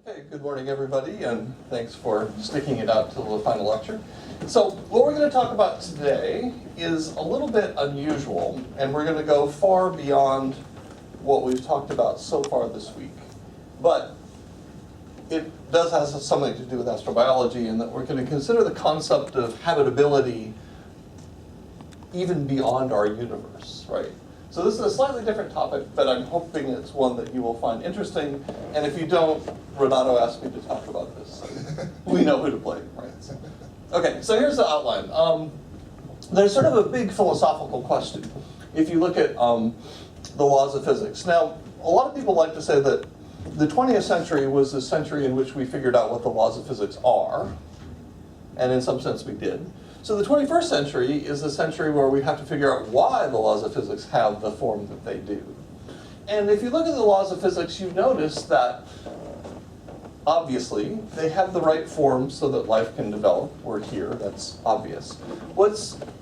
Okay, good morning everybody, and thanks for sticking it out till the final lecture. So what we're going to talk about today is a little bit unusual, and we're going to go far beyond what we've talked about so far this week. But it does have something to do with astrobiology, in that we're going to consider the concept of habitability even beyond our universe, right? So this is a slightly different topic, but I'm hoping it's one that you will find interesting. And if you don't, Renato asked me to talk about this. So we know who to blame, right? Okay, so here's the outline. There's sort of a big philosophical question if you look at the laws of physics. Now, a lot of people like to say that the 20th century was the century in which we figured out what the laws of physics are, and in some sense we did. So the 21st century is the century where we have to figure out why the laws of physics have the form that they do. And if you look at the laws of physics, you notice that obviously they have the right form so that life can develop. We're here, that's obvious.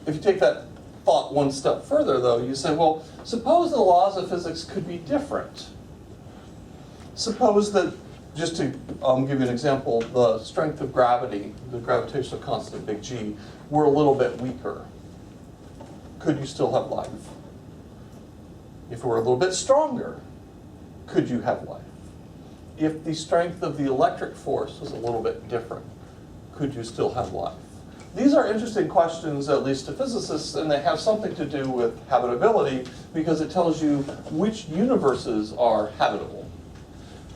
If you take that thought one step further though, you say, well, suppose the laws of physics could be different. Suppose that, just to give you an example, the strength of gravity, the gravitational constant, big G, were a little bit weaker. Could you still have life? If it were a little bit stronger, could you have life? If the strength of the electric force was a little bit different, could you still have life? These are interesting questions, at least to physicists, and they have something to do with habitability because it tells you which universes are habitable.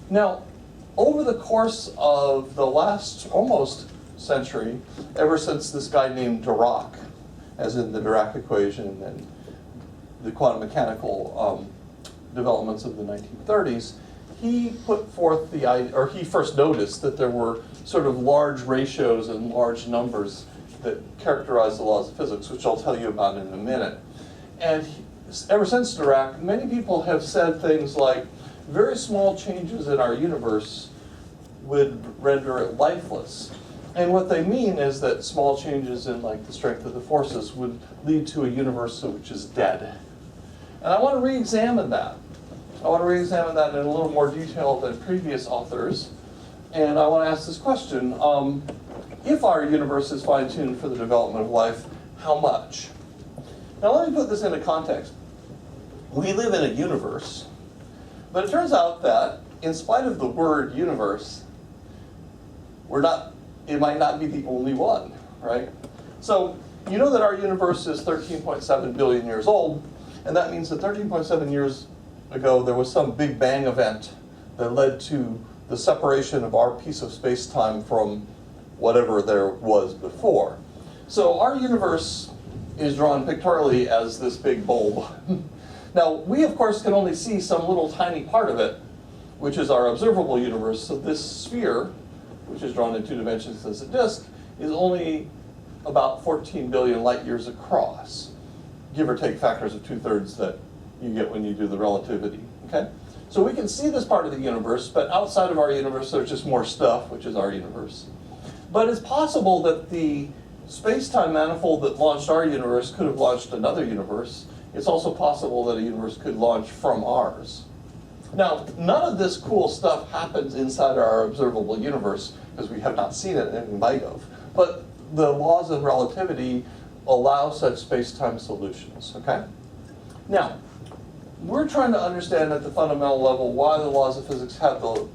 Now, over the course of the last almost century, ever since this guy named Dirac, as in the Dirac equation and the quantum mechanical developments of the 1930s, he put forth the idea, or he first noticed that there were sort of large ratios and large numbers that characterize the laws of physics, which I'll tell you about in a minute. And ever since Dirac, many people have said things like, very small changes in our universe would render it lifeless. And what they mean is that small changes in like the strength of the forces would lead to a universe which is dead. And I want to re-examine that. I want to re-examine that in a little more detail than previous authors. And I want to ask this question. If our universe is fine-tuned for the development of life, how much? Now let me put this into context. We live in a universe, but it turns out that in spite of the word universe, it might not be the only one, right? So you know that our universe is 13.7 billion years old, and that means that 13.7 years ago there was some big bang event that led to the separation of our piece of space-time from whatever there was before. So our universe is drawn pictorially as this big bulb. Now, we of course can only see some little tiny part of it, which is our observable universe. So this sphere, which is drawn in 2 dimensions as a disk, is only about 14 billion light years across, give or take factors of 2/3 that you get when you do the relativity, okay? So we can see this part of the universe, but outside of our universe there's just more stuff, which is our universe. But it's possible that the space-time manifold that launched our universe could have launched another universe. It's also possible that a universe could launch from ours. Now, none of this cool stuff happens inside our observable universe, because we have not seen it and we might have. But the laws of relativity allow such space-time solutions, okay? Now, we're trying to understand at the fundamental level why the laws of physics have the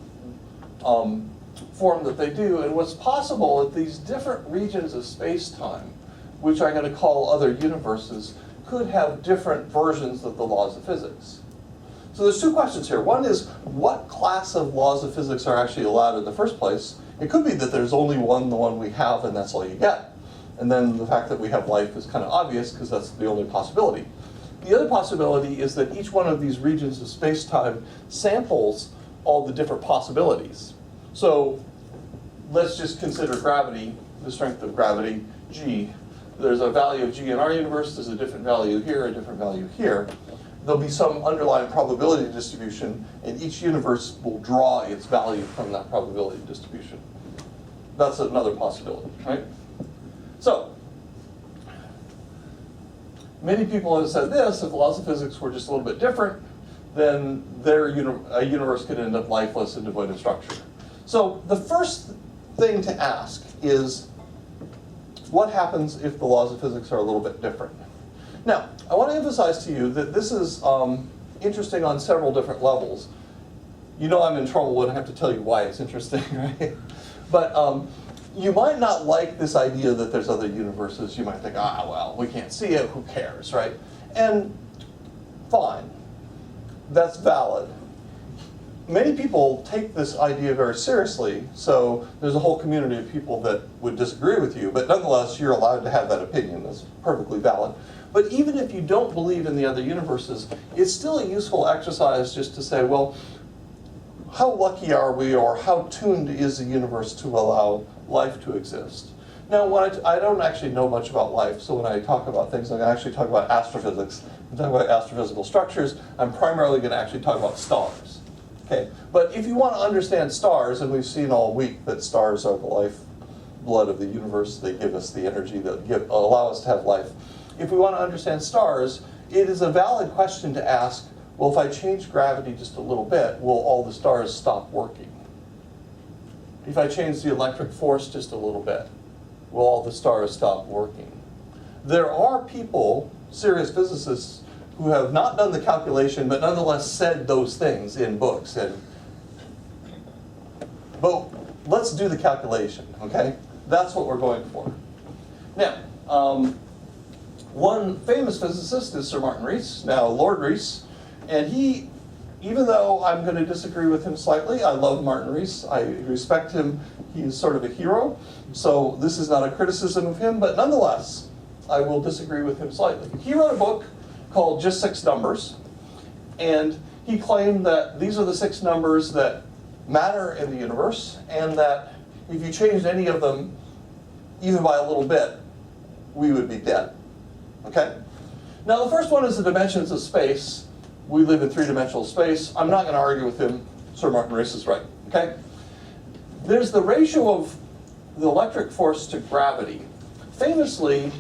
form that they do, and what's possible at these different regions of space-time, which I'm going to call other universes, could have different versions of the laws of physics. So there's 2 questions here. One is, what class of laws of physics are actually allowed in the first place? It could be that there's only the one we have, and that's all you get. And then the fact that we have life is kind of obvious, because that's the only possibility. The other possibility is that each one of these regions of space-time samples all the different possibilities. So let's just consider gravity, the strength of gravity, G. There's a value of G in our universe, there's a different value here, a different value here. There'll be some underlying probability distribution, and each universe will draw its value from that probability distribution. That's another possibility, right? So, many people have said this: if the laws of physics were just a little bit different, then a universe could end up lifeless and devoid of structure. So the first thing to ask is, what happens if the laws of physics are a little bit different? Now, I want to emphasize to you that this is interesting on several different levels. You know I'm in trouble when I have to tell you why it's interesting, right? But you might not like this idea that there's other universes. You might think, well, we can't see it, who cares, right? And fine, that's valid. Many people take this idea very seriously, so there's a whole community of people that would disagree with you, but nonetheless, you're allowed to have that opinion. That's perfectly valid. But even if you don't believe in the other universes, it's still a useful exercise just to say, well, how lucky are we, or how tuned is the universe to allow life to exist? Now, when I don't actually know much about life, so when I talk about things, I'm going to actually talk about astrophysics. I'm talking about astrophysical structures. I'm primarily going to actually talk about stars. Okay, but if you want to understand stars, and we've seen all week that stars are the lifeblood of the universe, they give us the energy that allow us to have life. If we want to understand stars, it is a valid question to ask, well, if I change gravity just a little bit, will all the stars stop working? If I change the electric force just a little bit, will all the stars stop working? There are people, serious physicists, who have not done the calculation, but nonetheless said those things in books. But let's do the calculation, okay? That's what we're going for. Now, one famous physicist is Sir Martin Rees, now Lord Rees, and he, even though I'm going to disagree with him slightly, I love Martin Rees, I respect him, he's sort of a hero, so this is not a criticism of him, but nonetheless, I will disagree with him slightly. He wrote a book called Just 6 Numbers, and he claimed that these are the 6 numbers that matter in the universe, and that if you changed any of them, even by a little bit, we would be dead. Okay? Now the first one is the dimensions of space. We live in 3-dimensional space. I'm not going to argue with him. Sir Martin Rees is right. Okay? There's the ratio of the electric force to gravity. Famously,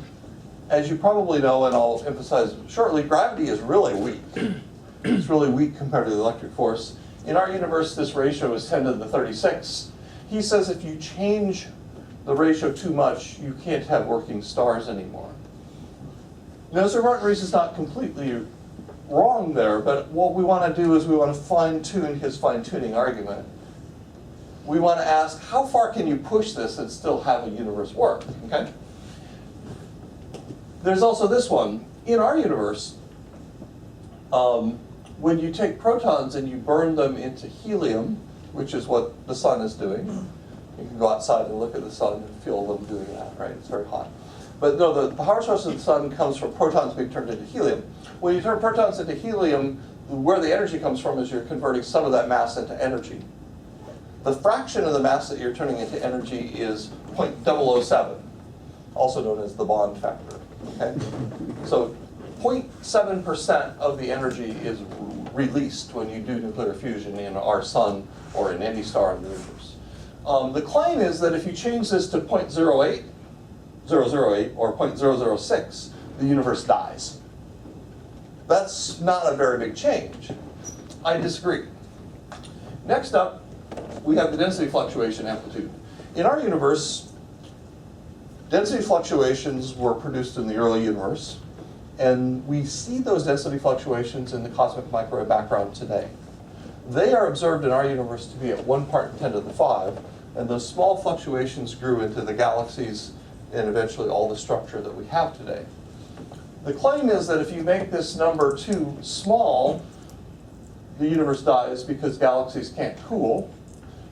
as you probably know, and I'll emphasize shortly, gravity is really weak. It's really weak compared to the electric force. In our universe, this ratio is 10 to the 36. He says if you change the ratio too much, you can't have working stars anymore. Now, Sir Martin Rees is not completely wrong there, but what we want to do is we want to fine-tune his fine-tuning argument. We want to ask, how far can you push this and still have a universe work? Okay? There's also this one. In our universe, when you take protons and you burn them into helium, which is what the sun is doing, you can go outside and look at the sun and feel them doing that, right? It's very hot. But no, the power source of the sun comes from protons being turned into helium. When you turn protons into helium, where the energy comes from is you're converting some of that mass into energy. The fraction of the mass that you're turning into energy is 0.007, also known as the bond factor. Okay? So 0.7% of the energy is released when you do nuclear fusion in our sun or in any star in the universe. The claim is that if you change this to 0.008 or 0.006, the universe dies. That's not a very big change. I disagree. Next up, we have the density fluctuation amplitude. In our universe, density fluctuations were produced in the early universe, and we see those density fluctuations in the cosmic microwave background today. They are observed in our universe to be at 1 part in 10 to the 5, and those small fluctuations grew into the galaxies and eventually all the structure that we have today. The claim is that if you make this number too small, the universe dies because galaxies can't cool.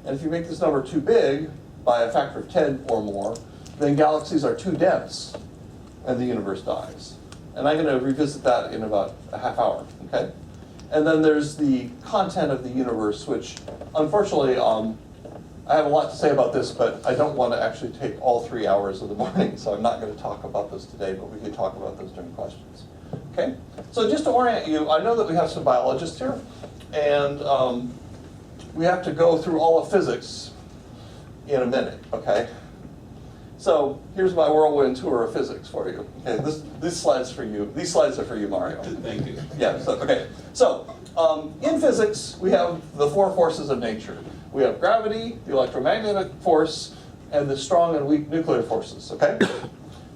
And if you make this number too big, by a factor of 10 or more, then galaxies are too dense and the universe dies. And I'm going to revisit that in about a half hour, okay? And then there's the content of the universe, which unfortunately, I have a lot to say about this, but I don't want to actually take all 3 hours of the morning, so I'm not going to talk about those today, but we can talk about those during questions. Okay? So just to orient you, I know that we have some biologists here, and we have to go through all of physics in a minute, okay? So here's my whirlwind tour of physics for you. Okay, this slide's for you. These slides are for you, Mario. Thank you. Yeah, so, okay. So in physics, we have the 4 forces of nature. We have gravity, the electromagnetic force, and the strong and weak nuclear forces, okay?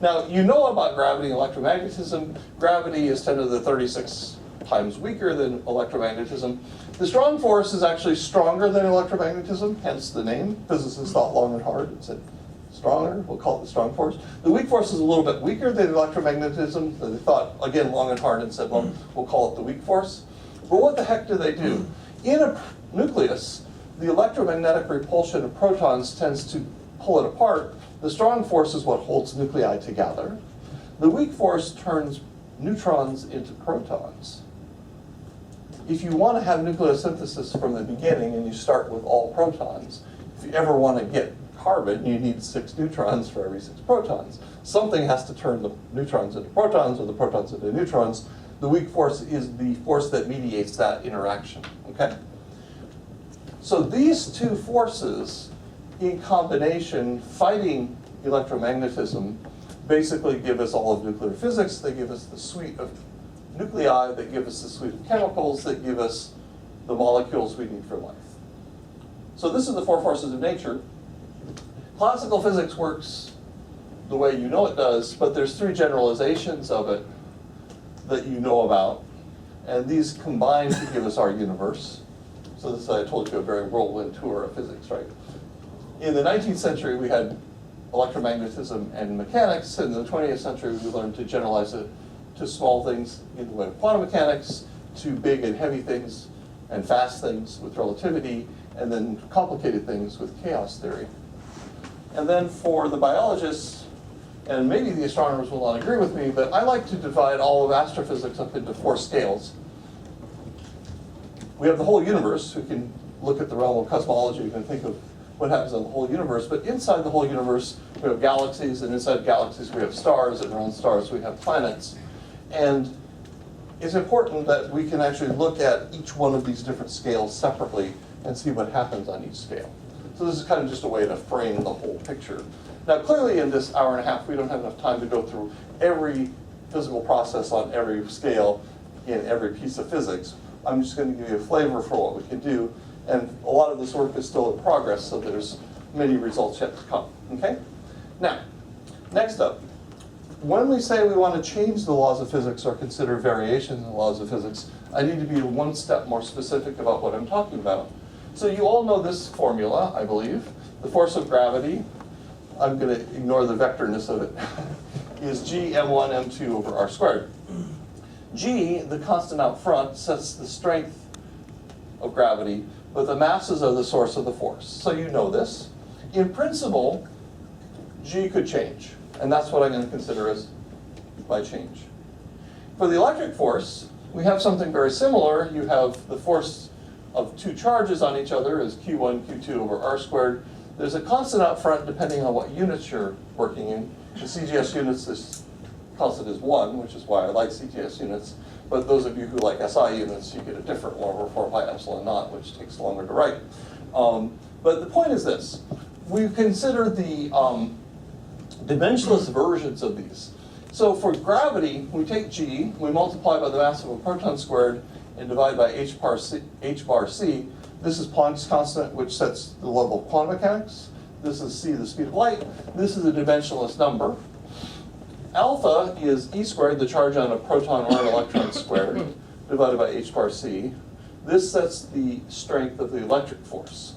Now, you know about gravity and electromagnetism. Gravity is 10 to the 36 times weaker than electromagnetism. The strong force is actually stronger than electromagnetism, hence the name. Physicists thought long and hard and said, stronger, we'll call it the strong force. The weak force is a little bit weaker than electromagnetism. So they thought, again, long and hard and said, well, we'll call it the weak force. But what the heck do they do? In a nucleus, the electromagnetic repulsion of protons tends to pull it apart. The strong force is what holds nuclei together. The weak force turns neutrons into protons. If you want to have nucleosynthesis from the beginning and you start with all protons, if you ever want to get carbon, you need 6 neutrons for every 6 protons. Something has to turn the neutrons into protons or the protons into neutrons. The weak force is the force that mediates that interaction, okay? So these two forces in combination fighting electromagnetism basically give us all of nuclear physics. They give us the suite of nuclei that give us the suite of chemicals that give us the molecules we need for life. So this is the 4 forces of nature. Classical physics works the way you know it does, but there's 3 generalizations of it that you know about. And these combine to give us our universe. So this, I told you, a very whirlwind tour of physics, right? In the 19th century, we had electromagnetism and mechanics. In the 20th century, we learned to generalize it to small things in the way of quantum mechanics, to big and heavy things and fast things with relativity, and then complicated things with chaos theory. And then for the biologists, and maybe the astronomers will not agree with me, but I like to divide all of astrophysics up into 4 scales. We have the whole universe. We can look at the realm of cosmology. We can think of what happens in the whole universe. But inside the whole universe, we have galaxies, and inside galaxies, we have stars, and around stars, we have planets. And it's important that we can actually look at each one of these different scales separately and see what happens on each scale. So this is kind of just a way to frame the whole picture. Now, clearly in this hour and a half, we don't have enough time to go through every physical process on every scale in every piece of physics. I'm just going to give you a flavor for what we can do. And a lot of this work is still in progress, so there's many results yet to come. Okay? Now, next up, when we say we want to change the laws of physics or consider variations in the laws of physics, I need to be 1 step more specific about what I'm talking about. So you all know this formula, I believe. The force of gravity, I'm going to ignore the vectorness of it, is G m1 m2 over r squared. G, the constant out front, sets the strength of gravity, but the masses are the source of the force. So you know this. In principle, G could change, and that's what I'm going to consider as by change. For the electric force, we have something very similar. You have the force of 2 charges on each other is Q1, Q2 over r squared. There's a constant out front depending on what units you're working in. The CGS units, this constant is 1, which is why I like CGS units. But those of you who like SI units, you get a different 1 over 4 pi epsilon naught, which takes longer to write. But the point is this. We consider the dimensionless versions of these. So for gravity, we take G, we multiply by the mass of a proton squared, and divide by h bar c. This is Planck's constant, which sets the level of quantum mechanics. This is c, the speed of light. This is a dimensionless number. Alpha is e squared, the charge on a proton or an electron squared, divided by h bar c. This sets the strength of the electric force.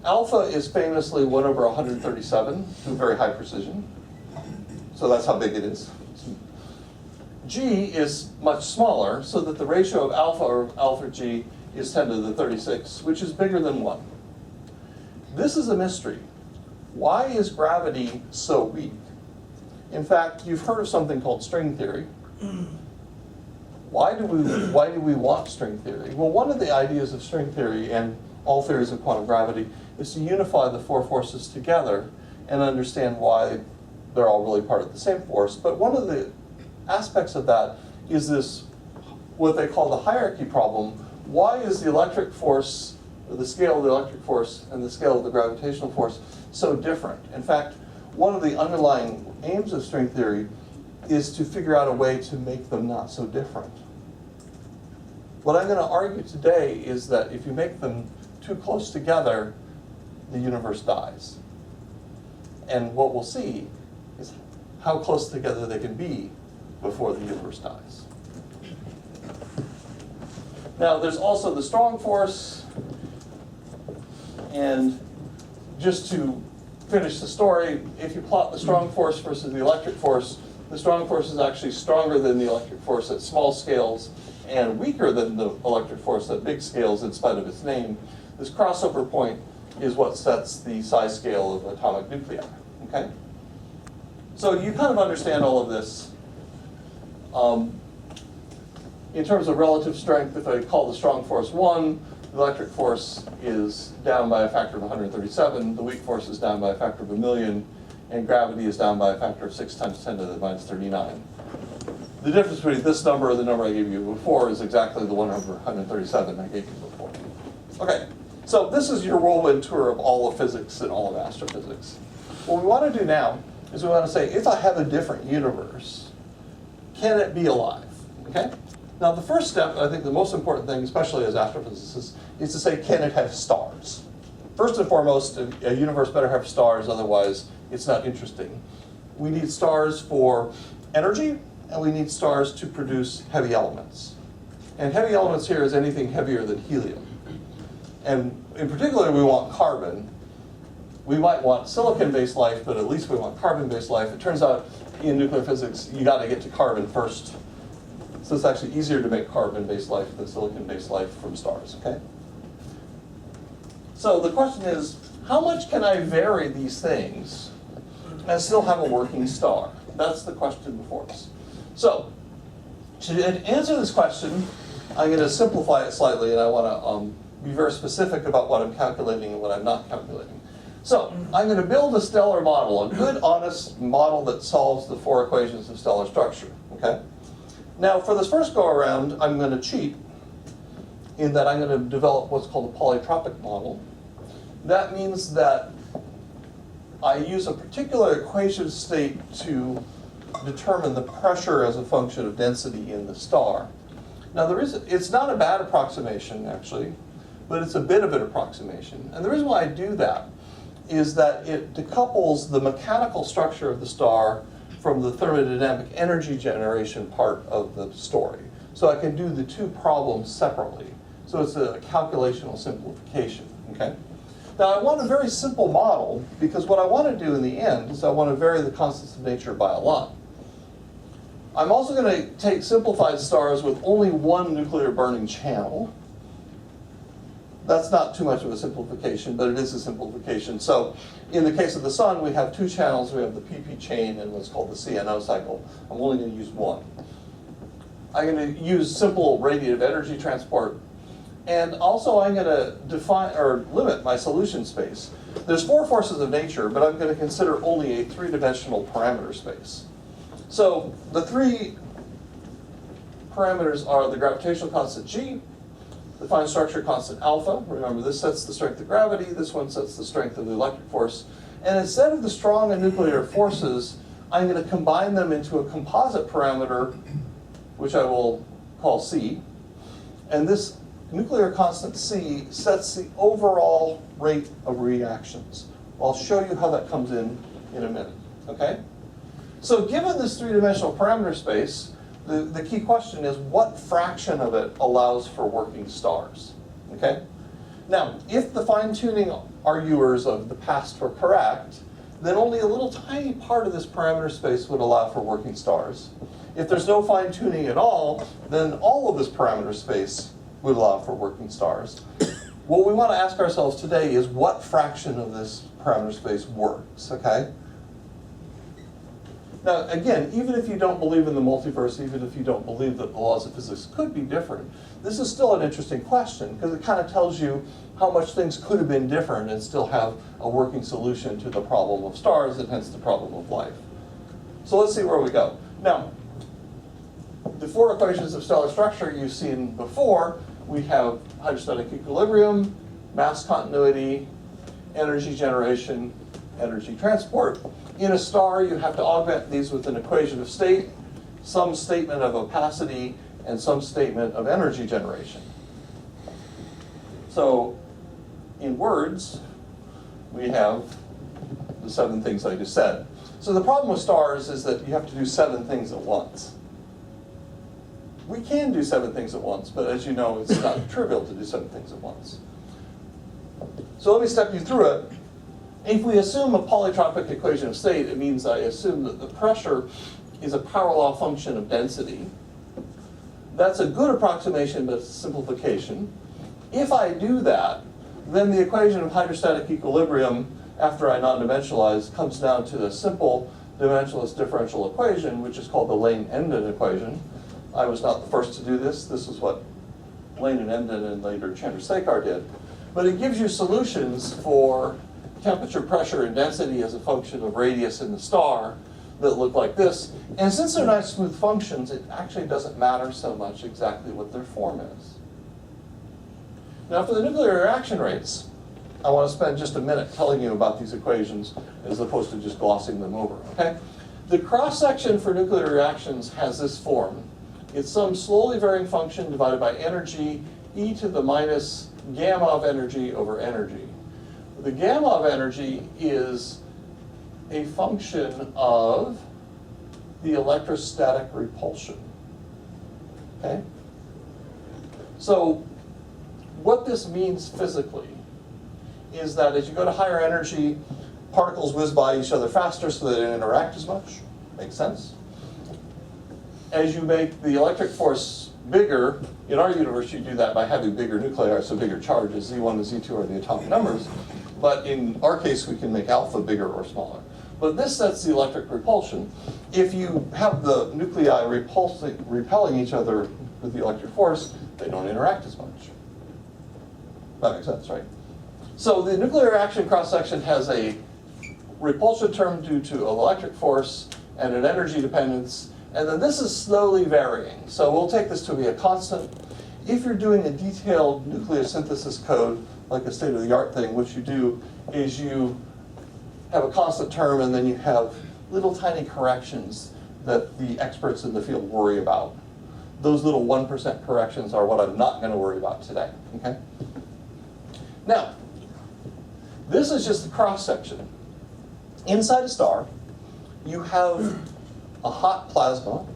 Alpha is famously 1 over 137, to very high precision. So that's how big it is. G is much smaller, so that the ratio of alpha or alpha G is 10 to the 36, which is bigger than 1. This is a mystery. Why is gravity so weak? In fact, you've heard of something called string theory. Why do we want string theory? Well, one of the ideas of string theory and all theories of quantum gravity is to unify the 4 forces together and understand why they're all really part of the same force. But one of the aspects of that is this, what they call the hierarchy problem. Why is the electric force, the scale of the electric force and the scale of the gravitational force so different? In fact, one of the underlying aims of string theory is to figure out a way to make them not so different. What I'm going to argue today is that if you make them too close together, the universe dies. And what we'll see is how close together they can be before the universe dies. Now, there's also the strong force, and just to finish the story, if you plot the strong force versus the electric force, the strong force is actually stronger than the electric force at small scales and weaker than the electric force at big scales in spite of its name. This crossover point is what sets the size scale of atomic nuclei, okay? So you kind of understand all of this. In terms of relative strength, if I call the strong force 1, the electric force is down by a factor of 137, the weak force is down by a factor of 1,000,000, and gravity is down by a factor of 6 times 10 to the minus 39. The difference between this number and the number I gave you before is exactly the 1 over 137 I gave you before. Okay, so this is your whirlwind tour of all of physics and all of astrophysics. What we want to do now is we want to say, if I have a different universe, can it be alive? Okay? Now, the first step, I think the most important thing, especially as astrophysicists, is to say, can it have stars? First and foremost, a universe better have stars, otherwise it's not interesting. We need stars for energy, and we need stars to produce heavy elements. And heavy elements here is anything heavier than helium. And in particular, we want carbon. We might want silicon-based life, but at least we want carbon-based life. It turns out in nuclear physics, you got to get to carbon first. So it's actually easier to make carbon-based life than silicon-based life from stars, okay? So the question is, how much can I vary these things and still have a working star? That's the question before us. So to answer this question, I'm going to simplify it slightly, and I want to be very specific about what I'm calculating and what I'm not calculating. So I'm going to build a stellar model, a good, honest model that solves the 4 equations of stellar structure, okay? Now, for this first go-around, I'm going to cheat in that I'm going to develop what's called a polytropic model. That means that I use a particular equation state to determine the pressure as a function of density in the star. Now, it's not a bad approximation, actually, but it's a bit of an approximation. And the reason why I do that is that it decouples the mechanical structure of the star from the thermodynamic energy generation part of the story. So I can do the 2 problems separately. So it's a calculational simplification, okay? Now I want a very simple model because what I want to do in the end is I want to vary the constants of nature by a lot. I'm also going to take simplified stars with only 1 nuclear burning channel. That's not too much of a simplification, but it is a simplification. So in the case of the sun, we have 2 channels. We have the PP chain and what's called the CNO cycle. I'm only going to use 1. I'm going to use simple radiative energy transport. And also I'm going to define or limit my solution space. There's 4 forces of nature, but I'm going to consider only a 3-dimensional parameter space. So the 3 parameters are the gravitational constant g, the fine structure constant alpha. Remember, this sets the strength of gravity. This one sets the strength of the electric force. And instead of the strong and nuclear forces, I'm going to combine them into a composite parameter, which I will call C. And this nuclear constant C sets the overall rate of reactions. I'll show you how that comes in a minute, okay? So given this 3-dimensional parameter space, the key question is what fraction of it allows for working stars, okay? Now, if the fine-tuning arguers of the past were correct, then only a little tiny part of this parameter space would allow for working stars. If there's no fine-tuning at all, then all of this parameter space would allow for working stars. What we want to ask ourselves today is what fraction of this parameter space works, okay? Now, again, even if you don't believe in the multiverse, even if you don't believe that the laws of physics could be different, this is still an interesting question because it kind of tells you how much things could have been different and still have a working solution to the problem of stars and hence the problem of life. So let's see where we go. Now, the 4 equations of stellar structure you've seen before, we have hydrostatic equilibrium, mass continuity, energy generation, energy transport. In a star, you have to augment these with an equation of state, some statement of opacity, and some statement of energy generation. So, in words, we have the 7 things I just said. So the problem with stars is that you have to do 7 things at once. We can do 7 things at once, but as you know, it's not trivial to do 7 things at once. So let me step you through it. If we assume a polytropic equation of state, it means I assume that the pressure is a power law function of density. That's a good approximation, but it's a simplification. If I do that, then the equation of hydrostatic equilibrium, after I non-dimensionalize, comes down to the simple dimensionless differential equation, which is called the Lane-Emden equation. I was not the first to do this. This is what Lane and Emden and later Chandrasekhar did. But it gives you solutions for temperature, pressure, and density as a function of radius in the star that look like this. And since they're nice smooth functions, it actually doesn't matter so much exactly what their form is. Now for the nuclear reaction rates, I want to spend just a minute telling you about these equations as opposed to just glossing them over, okay? The cross-section for nuclear reactions has this form. It's some slowly varying function divided by energy, e to the minus gamma of energy over energy. The gamma of energy is a function of the electrostatic repulsion, okay? So what this means physically is that as you go to higher energy, particles whiz by each other faster so they don't interact as much. Makes sense? As you make the electric force bigger, in our universe you do that by having bigger nuclei, so bigger charges. Z1 and Z2 are the atomic numbers. But in our case, we can make alpha bigger or smaller. But this sets the electric repulsion. If you have the nuclei repelling each other with the electric force, they don't interact as much. That makes sense, right? So the nuclear reaction cross-section has a repulsion term due to electric force and an energy dependence, and then this is slowly varying. So we'll take this to be a constant. If you're doing a detailed nucleosynthesis code, like a state-of-the-art thing, what you do is you have a constant term and then you have little tiny corrections that the experts in the field worry about. Those little 1% corrections are what I'm not going to worry about today, okay? Now, this is just the cross-section. Inside a star, you have a hot plasma,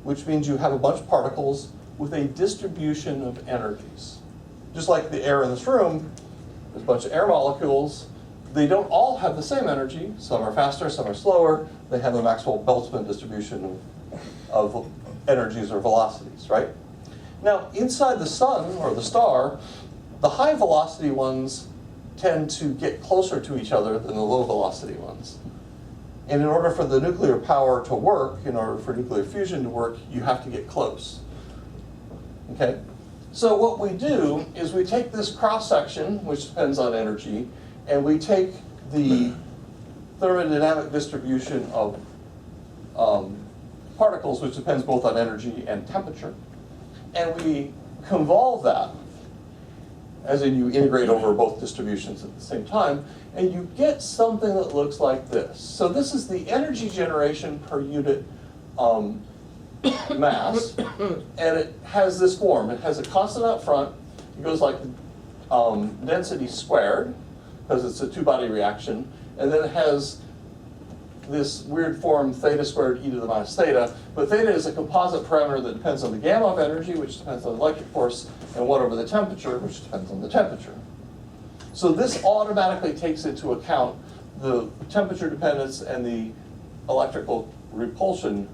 which means you have a bunch of particles with a distribution of energies. Just like the air in this room, there's a bunch of air molecules. They don't all have the same energy. Some are faster, some are slower. They have a Maxwell-Boltzmann distribution of energies or velocities, right? Now, inside the sun or the star, the high velocity ones tend to get closer to each other than the low velocity ones. And in order for the nuclear power to work, in order for nuclear fusion to work, you have to get close. Okay? So what we do is we take this cross-section, which depends on energy, and we take the thermodynamic distribution of particles, which depends both on energy and temperature, and we convolve that, as in you integrate over both distributions at the same time, and you get something that looks like this. So this is the energy generation per unit mass, and it has this form. It has a constant up front. It goes like density squared, because it's a two-body reaction, and then it has this weird form theta squared e to the minus theta, but theta is a composite parameter that depends on the gamma of energy, which depends on the electric force, and 1 over the temperature, which depends on the temperature. So this automatically takes into account the temperature dependence and the electrical repulsion.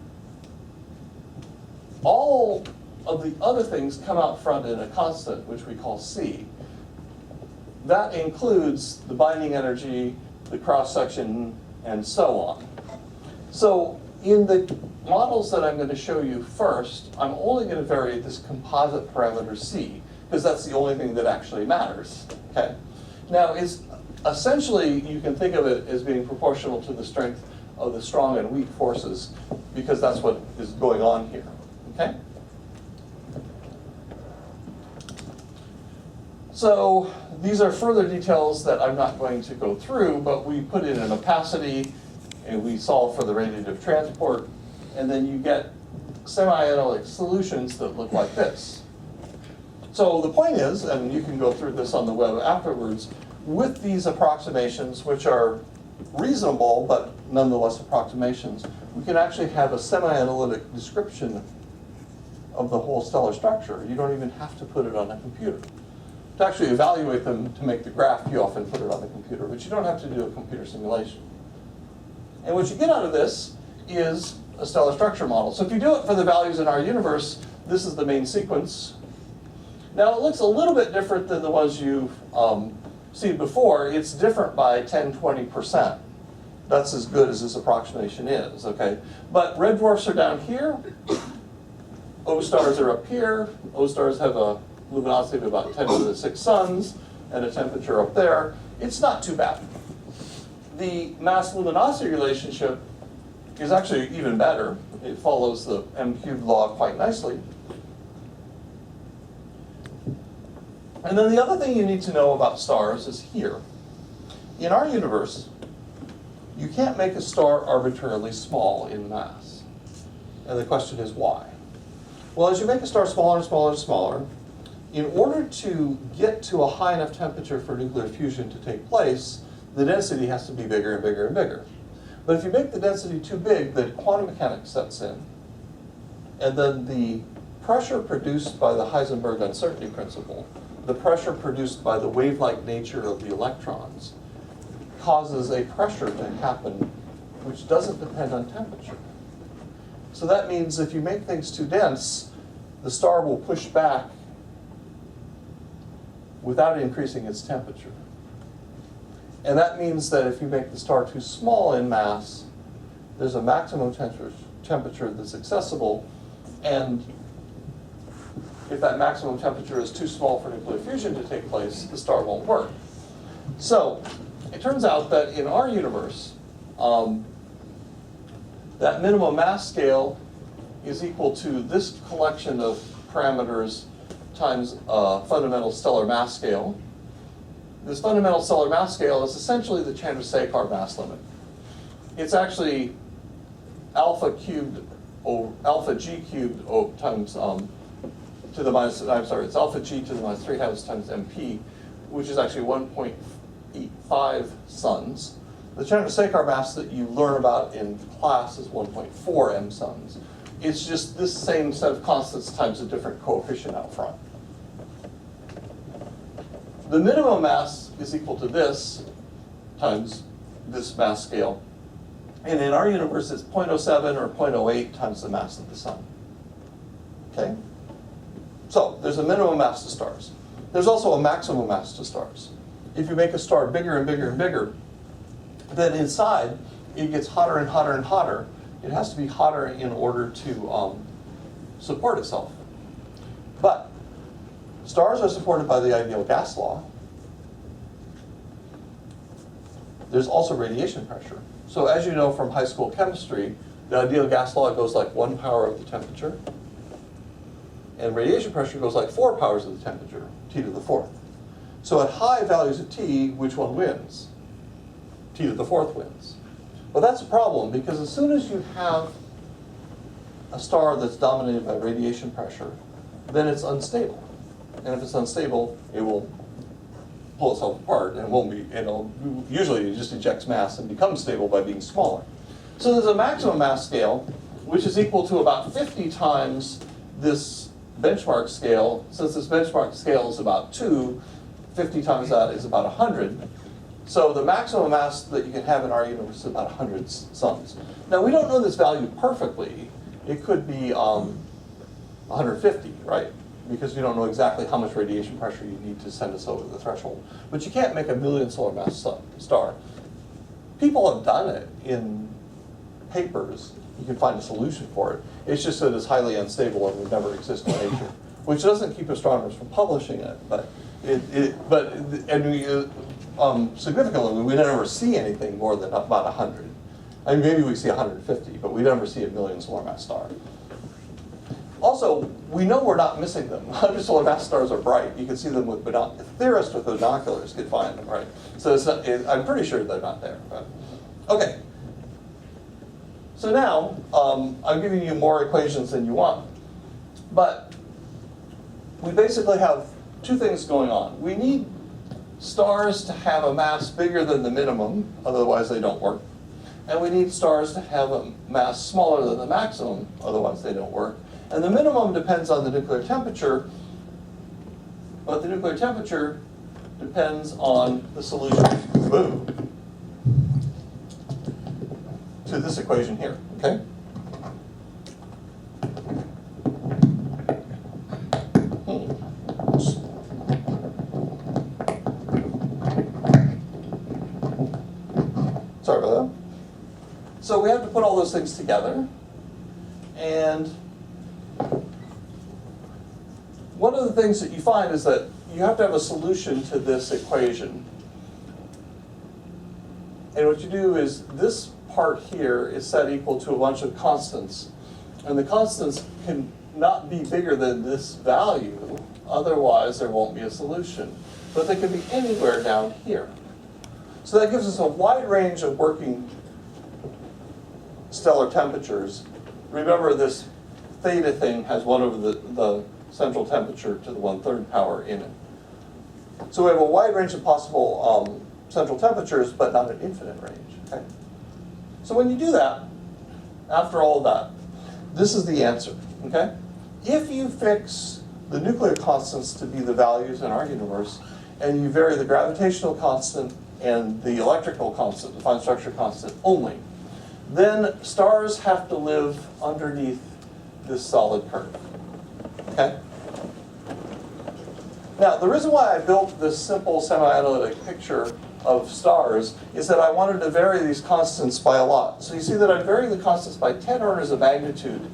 All of the other things come out front in a constant, which we call C. That includes the binding energy, the cross-section, and so on. So in the models that I'm going to show you first, I'm only going to vary this composite parameter C, because that's the only thing that actually matters. Okay? Now, it's essentially, you can think of it as being proportional to the strength of the strong and weak forces, because that's what is going on here. Okay? So these are further details that I'm not going to go through, but we put in an opacity, and we solve for the radiative transport, and then you get semi-analytic solutions that look like this. So the point is, and you can go through this on the web afterwards, with these approximations, which are reasonable but nonetheless approximations, we can actually have a semi-analytic description of the whole stellar structure. You don't even have to put it on a computer. To actually evaluate them, to make the graph, you often put it on the computer, but you don't have to do a computer simulation. And what you get out of this is a stellar structure model. So if you do it for the values in our universe, this is the main sequence. Now it looks a little bit different than the ones you've seen before. It's different by 10, 20%. That's as good as this approximation is, okay? But red dwarfs are down here. O stars are up here. O stars have a luminosity of about 10 to the 6 suns and a temperature up there. It's not too bad. The mass-luminosity relationship is actually even better. It follows the m³ law quite nicely. And then the other thing you need to know about stars is here. In our universe, you can't make a star arbitrarily small in mass. And the question is why? Well, as you make a star smaller and smaller and smaller, in order to get to a high enough temperature for nuclear fusion to take place, the density has to be bigger and bigger and bigger. But if you make the density too big, then quantum mechanics sets in, and then the pressure produced by the Heisenberg uncertainty principle, the pressure produced by the wave-like nature of the electrons, causes a pressure to happen which doesn't depend on temperature. So that means if you make things too dense, the star will push back without increasing its temperature. And that means that if you make the star too small in mass, there's a maximum temperature that's accessible, and if that maximum temperature is too small for nuclear fusion to take place, the star won't work. So it turns out that in our universe, that minimum mass scale is equal to this collection of parameters times fundamental stellar mass scale. This fundamental stellar mass scale is essentially the Chandrasekhar mass limit. It's actually alpha cubed, or alpha g cubed times to the minus, I'm sorry, it's alpha g to the minus 3/2 times MP, which is actually 1.85 suns. The Chandrasekhar mass that you learn about in class is 1.4 m suns. It's just this same set of constants times a different coefficient out front. The minimum mass is equal to this times this mass scale. And in our universe, it's 0.07 or 0.08 times the mass of the sun. Okay? So there's a minimum mass to stars. There's also a maximum mass to stars. If you make a star bigger and bigger and bigger, then inside it gets hotter and hotter and hotter. It has to be hotter in order to support itself. But stars are supported by the ideal gas law. There's also radiation pressure. So as you know from high school chemistry, the ideal gas law goes like 1 power of the temperature. And radiation pressure goes like 4 powers of the temperature, T to the 4th. So at high values of T, which one wins? T to the 4th wins. Well, that's a problem, because as soon as you have a star that's dominated by radiation pressure, then it's unstable. And if it's unstable, it will pull itself apart, and it won't be, usually it just ejects mass and becomes stable by being smaller. So there's a maximum mass scale, which is equal to about 50 times this benchmark scale. Since this benchmark scale is about 2, 50 times that is about 100. So the maximum mass that you can have in our universe is about 100 suns. Now we don't know this value perfectly. It could be 150, right? Because you don't know exactly how much radiation pressure you need to send us over the threshold. But you can't make a million solar mass star. People have done it in papers. You can find a solution for it. It's just that it's highly unstable and would never exist in nature, which doesn't keep astronomers from publishing it. But significantly, we never see anything more than about 100. I mean, maybe we see 150, but we never see a million solar mass star. Also, we know we're not missing them. 100 solar mass stars are bright. You can see them with binoculars. Theorists with binoculars could find them, right? So it's not, I'm pretty sure they're not there. But. Okay. So now, I'm giving you more equations than you want. But we basically have two things going on. We need stars to have a mass bigger than the minimum, otherwise they don't work. And we need stars to have a mass smaller than the maximum, otherwise they don't work. And the minimum depends on the nuclear temperature, but the nuclear temperature depends on the solution to this equation here, okay? Sorry about that. So we have to put all those things together. And one of the things that you find is that you have to have a solution to this equation. And what you do is this part here is set equal to a bunch of constants. And the constants can not be bigger than this value, otherwise there won't be a solution. But they can be anywhere down here. So that gives us a wide range of working stellar temperatures. Remember, this theta thing has 1 over the central temperature to the 1/3 power in it. So we have a wide range of possible central temperatures, but not an infinite range. Okay? So when you do that, after all of that, this is the answer. Okay? If you fix the nuclear constants to be the values in our universe, and you vary the gravitational constant and the electrical constant, the fine structure constant only, then stars have to live underneath this solid curve. Okay? Now, the reason why I built this simple semi-analytic picture of stars is that I wanted to vary these constants by a lot. So you see that I'm varying the constants by 10 orders of magnitude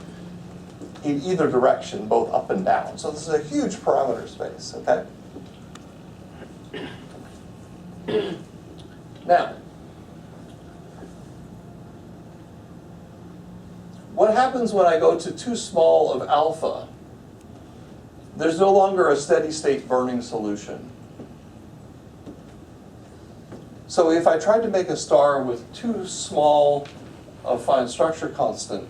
in either direction, both up and down. So this is a huge parameter space, okay? Now, what happens when I go to too small of alpha? There's no longer a steady state burning solution. So if I tried to make a star with too small a fine structure constant,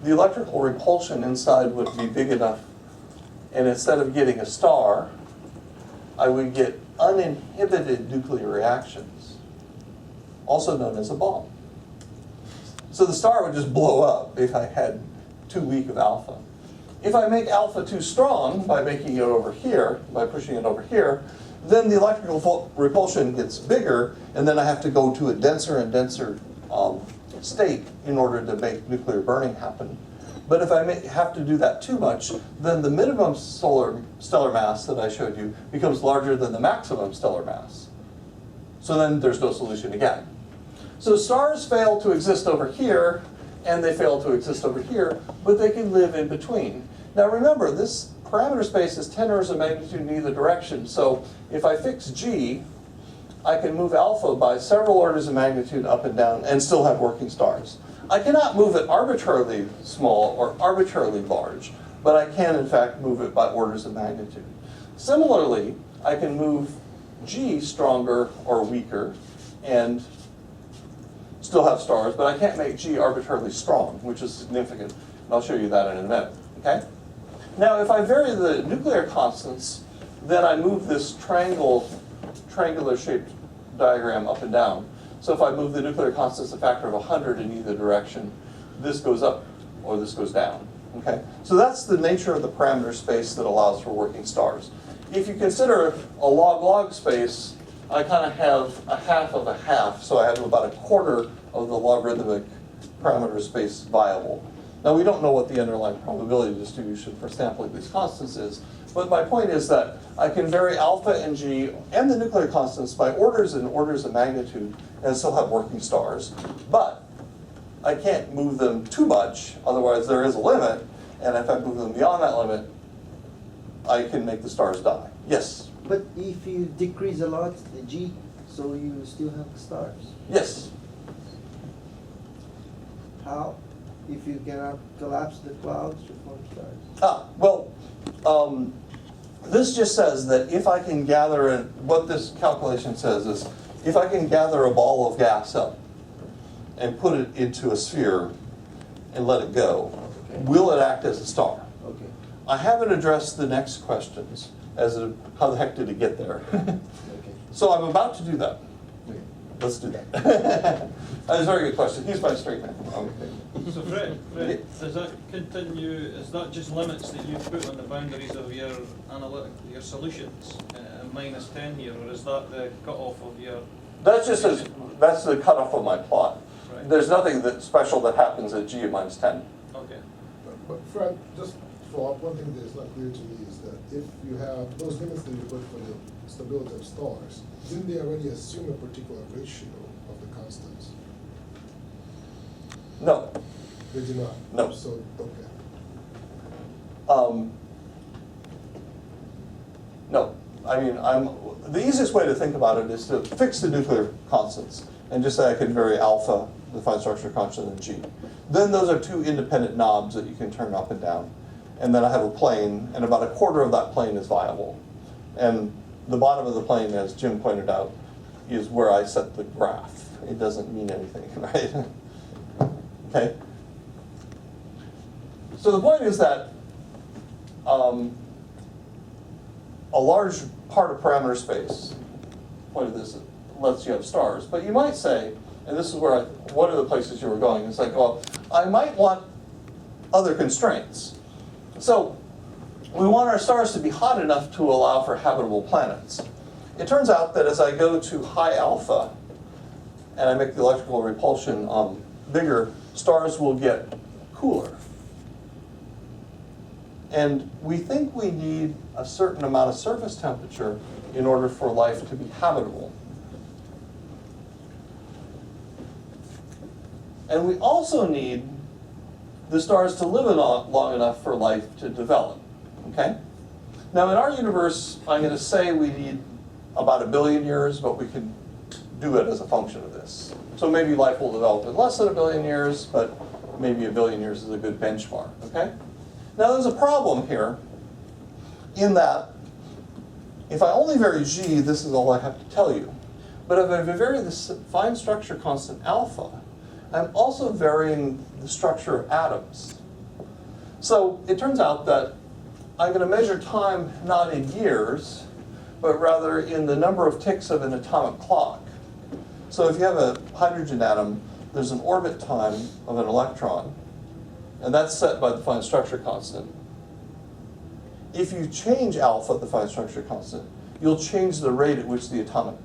the electrical repulsion inside would be big enough, and instead of getting a star, I would get uninhibited nuclear reactions, also known as a bomb. So the star would just blow up if I had too weak of alpha. If I make alpha too strong by making it over here, by pushing it over here, then the electrical repulsion gets bigger, and then I have to go to a denser and denser state in order to make nuclear burning happen. But if I have to do that too much, then the minimum stellar mass that I showed you becomes larger than the maximum stellar mass. So then there's no solution again. So stars fail to exist over here, and they fail to exist over here, but they can live in between. Now remember, this parameter space is 10 orders of magnitude in either direction. So if I fix G, I can move alpha by several orders of magnitude up and down and still have working stars. I cannot move it arbitrarily small or arbitrarily large, but I can in fact move it by orders of magnitude. Similarly, I can move G stronger or weaker and still have stars, but I can't make G arbitrarily strong, which is significant. And I'll show you that in a minute. Okay? Now, if I vary the nuclear constants, then I move this triangular shaped diagram up and down. So if I move the nuclear constants a factor of 100 in either direction, this goes up or this goes down. Okay? So that's the nature of the parameter space that allows for working stars. If you consider a log-log space, I kind of have a half of a half, so I have about a quarter of the logarithmic parameter space viable. Now we don't know what the underlying probability distribution for sampling these constants is, but my point is that I can vary alpha and G and the nuclear constants by orders and orders of magnitude and still have working stars. But I can't move them too much, otherwise there is a limit, and if I move them beyond that limit, I can make the stars die. Yes? But if you decrease a lot the G, so you still have the stars. Yes. How? If you cannot collapse the clouds to form stars. This just says that if I can gather, what this calculation says is, if I can gather a ball of gas up and put it into a sphere and let it go, Okay. will it act as a star? Okay. I haven't addressed the next questions, as in how the heck did it get there? Okay. So I'm about to do that. Okay. Let's do that. That was a very good question. He's my straight man. So Fred, does that continue, is that just limits that you put on the boundaries of your your solutions, minus 10 here, or is that the cutoff of your? That's the cutoff of my plot. Right. There's nothing that special that happens at g of minus 10. Okay. But Fred, just follow up, one thing that is not clear to me is that if you have those limits that you put for the stability of stars, didn't they already assume a particular ratio of the constants? No. They do not? No. So, okay. No. I mean, the easiest way to think about it is to fix the nuclear constants and just say I can vary alpha, the fine structure constant, and g. Then those are two independent knobs that you can turn up and down. And then I have a plane, and about a quarter of that plane is viable. And the bottom of the plane, as Jim pointed out, is where I set the graph. It doesn't mean anything, right? Okay? So the point is that a large part of parameter space, point of this, lets you have stars. But you might say, and this is where one of the places you were going, it's like, well, I might want other constraints. So we want our stars to be hot enough to allow for habitable planets. It turns out that as I go to high alpha, and I make the electrical repulsion bigger, stars will get cooler. And we think we need a certain amount of surface temperature in order for life to be habitable. And we also need the stars to live long enough for life to develop, okay? Now in our universe, I'm going to say we need about 1 billion years, but we can do it as a function of this. So maybe life will develop in less than 1 billion years, but maybe 1 billion years is a good benchmark, okay? Now there's a problem here in that if I only vary g, this is all I have to tell you. But if I vary the fine structure constant alpha, I'm also varying the structure of atoms. So it turns out that I'm going to measure time not in years, but rather in the number of ticks of an atomic clock. So if you have a hydrogen atom, there's an orbit time of an electron, and that's set by the fine structure constant. If you change alpha, the fine structure constant, you'll change the rate at which the atomic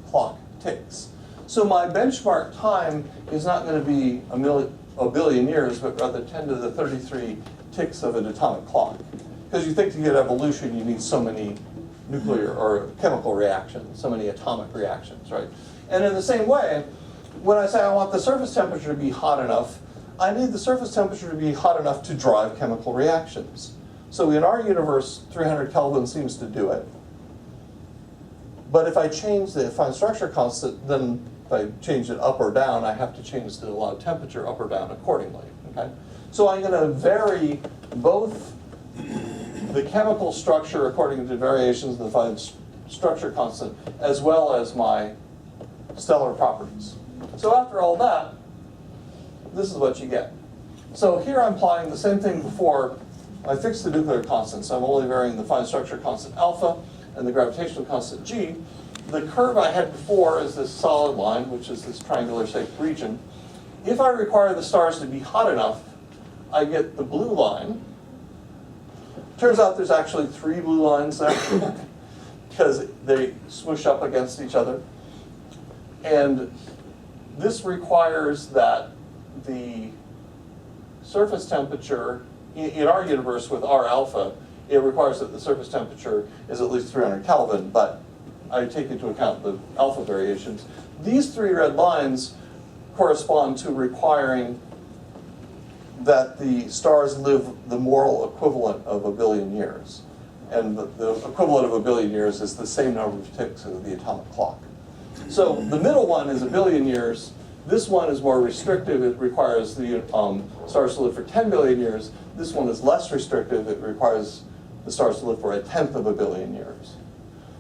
clock ticks. So my benchmark time is not going to be a billion years, but rather 10 to the 33 ticks of an atomic clock. Because you think to get evolution, you need so many nuclear or chemical reactions, so many atomic reactions, right? And in the same way, when I say I want the surface temperature to be hot enough, I need the surface temperature to be hot enough to drive chemical reactions. So in our universe, 300 Kelvin seems to do it. But if I change the fine structure constant, then if I change it up or down, I have to change the allowed temperature up or down accordingly, okay? So I'm going to vary both the chemical structure according to variations in the fine structure constant, as well as my stellar properties. So after all that, this is what you get. So here I'm applying the same thing before. I fixed the nuclear constants. I'm only varying the fine structure constant alpha and the gravitational constant g. The curve I had before is this solid line, which is this triangular shaped region. If I require the stars to be hot enough, I get the blue line. Turns out there's actually 3 blue lines there because they swoosh up against each other. And this requires that the surface temperature, in our universe with R alpha, it requires that the surface temperature is at least 300 Kelvin, but I take into account the alpha variations. These 3 red lines correspond to requiring that the stars live the moral equivalent of 1 billion years. And the equivalent of 1 billion years is the same number of ticks of the atomic clock. So the middle one is 1 billion years. This one is more restrictive. It requires the stars to live for 10 billion years. This one is less restrictive. It requires the stars to live for 1/10 of 1 billion years.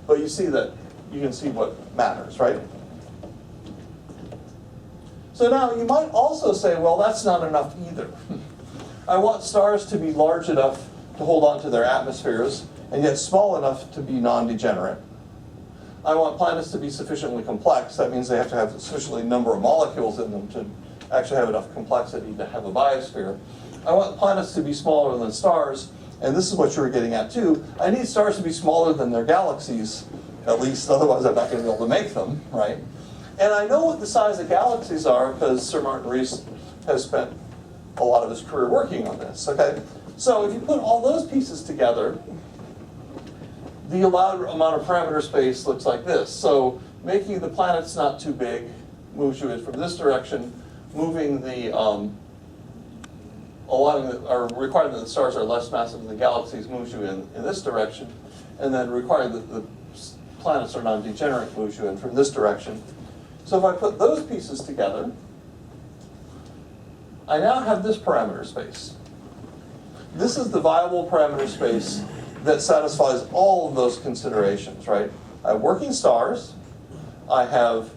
But you see that, you can see what matters, right? So now you might also say, well, that's not enough either. I want stars to be large enough to hold on to their atmospheres, and yet small enough to be non-degenerate. I want planets to be sufficiently complex. That means they have to have a sufficiently number of molecules in them to actually have enough complexity to have a biosphere. I want planets to be smaller than stars, and this is what you were getting at too. I need stars to be smaller than their galaxies, at least, otherwise I'm not going to be able to make them, right? And I know what the size of galaxies are because Sir Martin Rees has spent a lot of his career working on this, okay? So if you put all those pieces together, the allowed amount of parameter space looks like this. So making the planets not too big moves you in from this direction, moving the, requiring that the stars are less massive than the galaxies moves you in this direction, and then requiring that the planets are non-degenerate moves you in from this direction. So if I put those pieces together, I now have this parameter space. This is the viable parameter space that satisfies all of those considerations, right? I have working stars, I have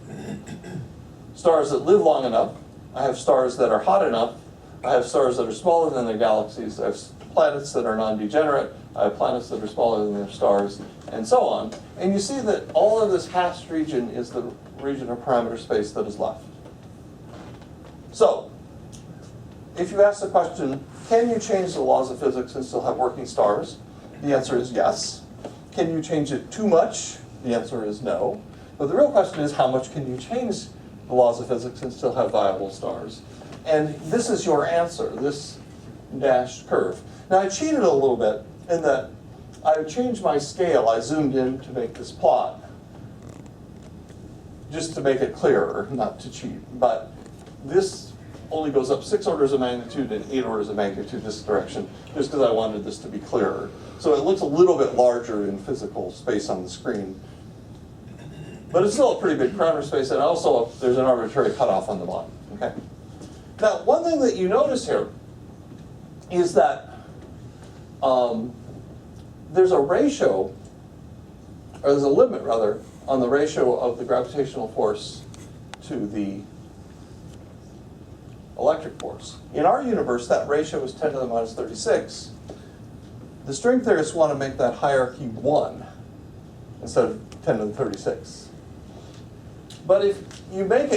stars that live long enough, I have stars that are hot enough, I have stars that are smaller than their galaxies, I have planets that are non-degenerate, I have planets that are smaller than their stars, and so on. And you see that all of this hashed region is the region of parameter space that is left. So, if you ask the question, can you change the laws of physics and still have working stars? The answer is yes. Can you change it too much? The answer is no. But the real question is, how much can you change the laws of physics and still have viable stars? And this is your answer, this dashed curve. Now I cheated a little bit in that I changed my scale. I zoomed in to make this plot, just to make it clearer, not to cheat. But this only goes up 6 orders of magnitude and 8 orders of magnitude this direction, just because I wanted this to be clearer. So it looks a little bit larger in physical space on the screen. But it's still a pretty big parameter space, and also there's an arbitrary cutoff on the bottom, okay? Now, one thing that you notice here is that there's a ratio, or there's a limit rather, on the ratio of the gravitational force to the electric force. In our universe, that ratio is 10 to the minus 36. The string theorists want to make that hierarchy 1 instead of 10 to the 36. But if you make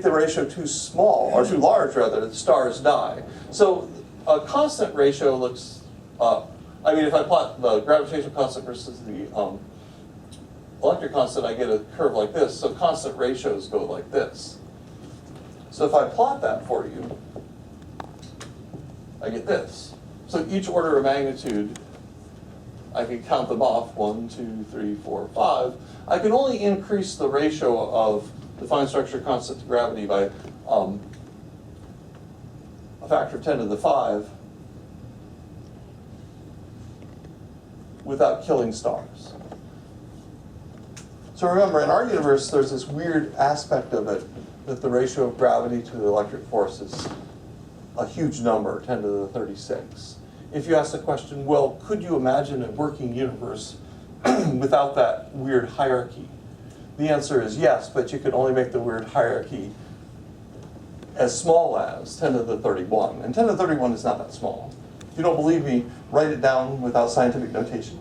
the ratio too small, or too large rather, the stars die. So a constant ratio looks, if I plot the gravitational constant versus the electric constant, I get a curve like this. So constant ratios go like this. So if I plot that for you, I get this. So each order of magnitude, I can count them off, 1, 2, 3, 4, 5. I can only increase the ratio of the fine structure constant to gravity by a factor of 10 to the 5 without killing stars. So remember, in our universe, there's this weird aspect of it that the ratio of gravity to the electric force is a huge number, 10 to the 36. If you ask the question, well, could you imagine a working universe without that weird hierarchy? The answer is yes, but you can only make the weird hierarchy as small as 10 to the 31. And 10 to the 31 is not that small. If you don't believe me, write it down without scientific notation.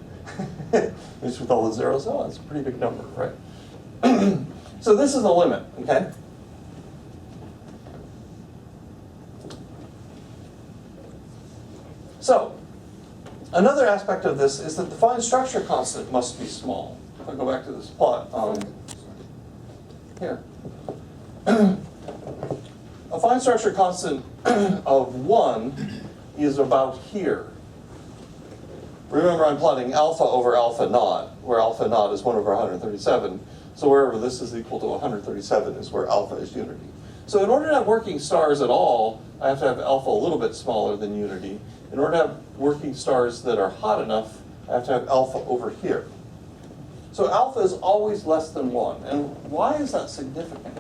Just with all the zeros. Oh, that's a pretty big number, right? So this is the limit, okay? So, another aspect of this is that the fine structure constant must be small. If I go back to this plot, here. A fine structure constant of 1 is about here. Remember, I'm plotting alpha over alpha naught, where alpha naught is 1 over 137. So wherever this is equal to 137 is where alpha is unity. So in order to have working stars at all, I have to have alpha a little bit smaller than unity. In order to have working stars that are hot enough, I have to have alpha over here. So alpha is always less than 1. And why is that significant?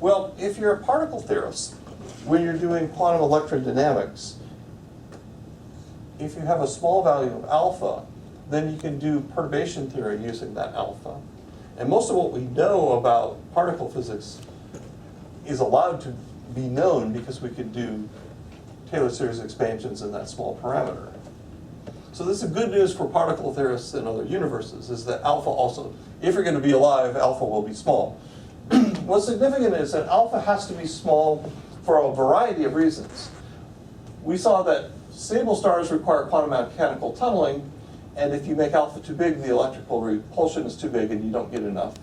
Well, if you're a particle theorist, when you're doing quantum electrodynamics, if you have a small value of alpha, then you can do perturbation theory using that alpha. And most of what we know about particle physics is allowed to be known because we could do Taylor series expansions in that small parameter. So this is good news for particle theorists in other universes, is that alpha also, if you're going to be alive, alpha will be small. What's significant is that alpha has to be small for a variety of reasons. We saw that stable stars require quantum mechanical tunneling, and if you make alpha too big, the electrical repulsion is too big and you don't get enough.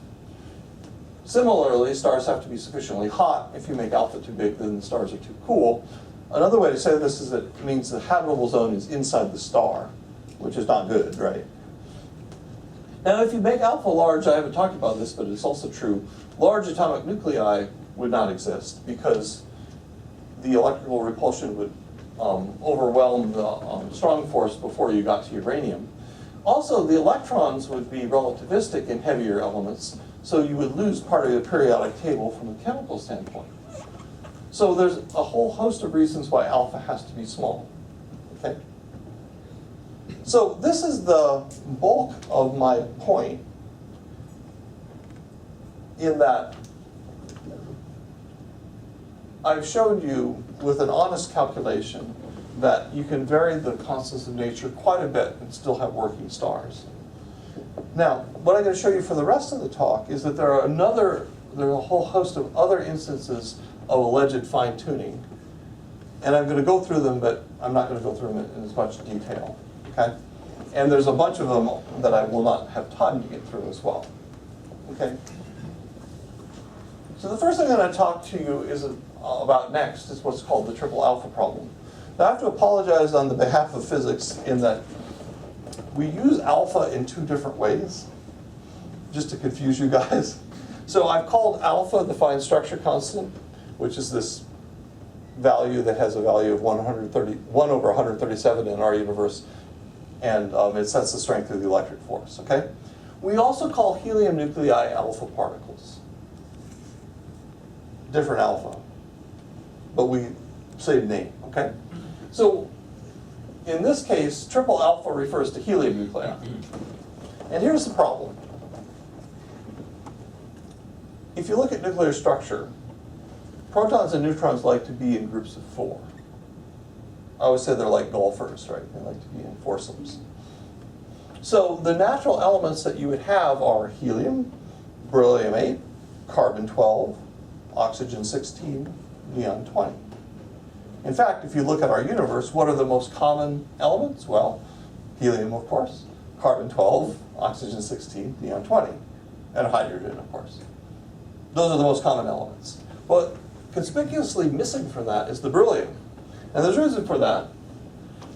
Similarly, stars have to be sufficiently hot. If you make alpha too big, then the stars are too cool. Another way to say this is that it means the habitable zone is inside the star, which is not good, right? Now, if you make alpha large, I haven't talked about this, but it's also true, large atomic nuclei would not exist because the electrical repulsion would overwhelm the strong force before you got to uranium. Also, the electrons would be relativistic in heavier elements, so you would lose part of the periodic table from a chemical standpoint. So there's a whole host of reasons why alpha has to be small, okay? So this is the bulk of my point, in that I've showed you with an honest calculation that you can vary the constants of nature quite a bit and still have working stars. Now, what I'm going to show you for the rest of the talk is that there are a whole host of other instances of alleged fine-tuning. And I'm going to go through them, but I'm not going to go through them in as much detail, okay? And there's a bunch of them that I will not have time to get through as well, okay? So the first thing I'm going to talk to you is about next is what's called the triple alpha problem. Now, I have to apologize on the behalf of physics in that we use alpha in two different ways, just to confuse you guys. So I've called alpha the fine structure constant, which is this value that has a value of 1 over 137 in our universe, and it sets the strength of the electric force, okay? We also call helium nuclei alpha particles. Different alpha, but we same name, okay? So in this case, triple alpha refers to helium nuclei. And here's the problem. If you look at nuclear structure, protons and neutrons like to be in groups of 4. I always say they're like golfers, right? They like to be in foursomes. So the natural elements that you would have are helium, beryllium-8, carbon-12, oxygen-16, neon-20. In fact, if you look at our universe, what are the most common elements? Well, helium, of course, carbon-12, oxygen-16, neon-20, and hydrogen, of course. Those are the most common elements. But conspicuously missing from that is the beryllium. And there's a reason for that.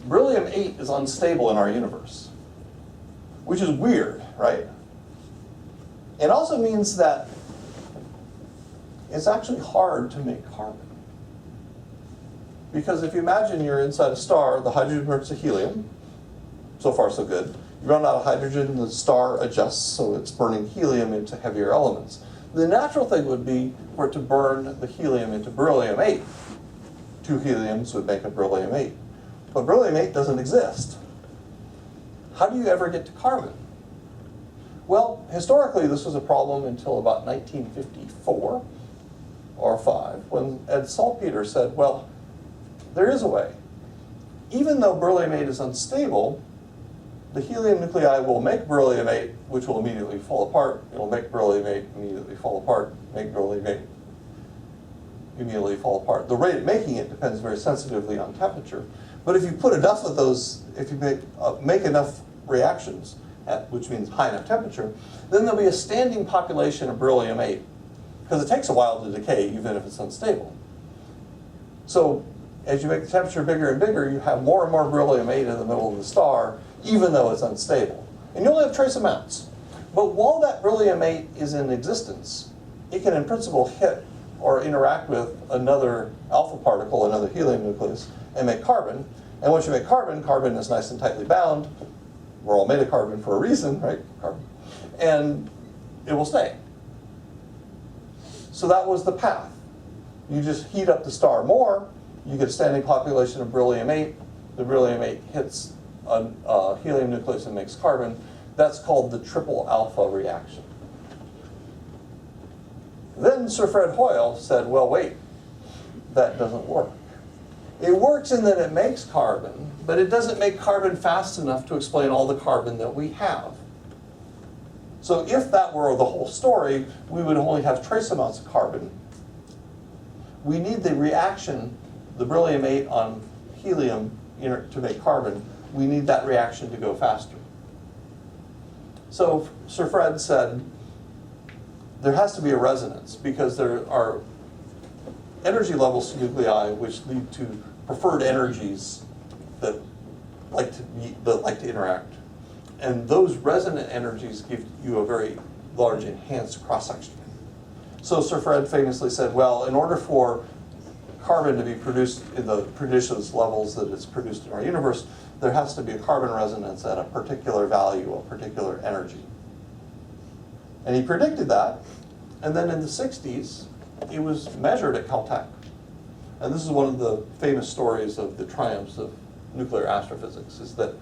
Beryllium-8 is unstable in our universe, which is weird, right? It also means that it's actually hard to make carbon. Because if you imagine you're inside a star, the hydrogen burns to helium. So far, so good. You run out of hydrogen, the star adjusts, so it's burning helium into heavier elements. The natural thing would be for it to burn the helium into beryllium-8. 2 heliums would make a beryllium-8. But beryllium-8 doesn't exist. How do you ever get to carbon? Well, historically, this was a problem until about 1954 or 5, when Ed Saltpeter said, well, there is a way. Even though beryllium-8 is unstable, the helium nuclei will make beryllium-8, which will immediately fall apart. It will make beryllium-8, immediately fall apart, make beryllium-8, immediately fall apart. The rate of making it depends very sensitively on temperature. But if you put enough of those, if you make enough reactions, which means high enough temperature, then there'll be a standing population of beryllium-8, because it takes a while to decay, even if it's unstable. So as you make the temperature bigger and bigger, you have more and more beryllium-8 in the middle of the star, even though it's unstable. And you only have trace amounts. But while that beryllium-8 is in existence, it can in principle hit or interact with another alpha particle, another helium nucleus, and make carbon. And once you make carbon, carbon is nice and tightly bound. We're all made of carbon for a reason, right? Carbon. And it will stay. So that was the path. You just heat up the star more, you get a standing population of beryllium-8. The beryllium-8 hits a helium nucleus and makes carbon. That's called the triple alpha reaction. Then Sir Fred Hoyle said, well, wait. that doesn't work. It works in that it makes carbon, but it doesn't make carbon fast enough to explain all the carbon that we have. So if that were the whole story, we would only have trace amounts of carbon. We need the reaction, the beryllium-8 on helium to make carbon. We need that reaction to go faster. So Sir Fred said, there has to be a resonance because there are energy levels to nuclei which lead to preferred energies that like to interact. And those resonant energies give you a very large enhanced cross-section. So Sir Fred famously said, well, in order for carbon to be produced in the prodigious levels that it's produced in our universe, there has to be a carbon resonance at a particular value, a particular energy. And he predicted that, and then in the 60s, it was measured at Caltech. And this is one of the famous stories of the triumphs of nuclear astrophysics, is that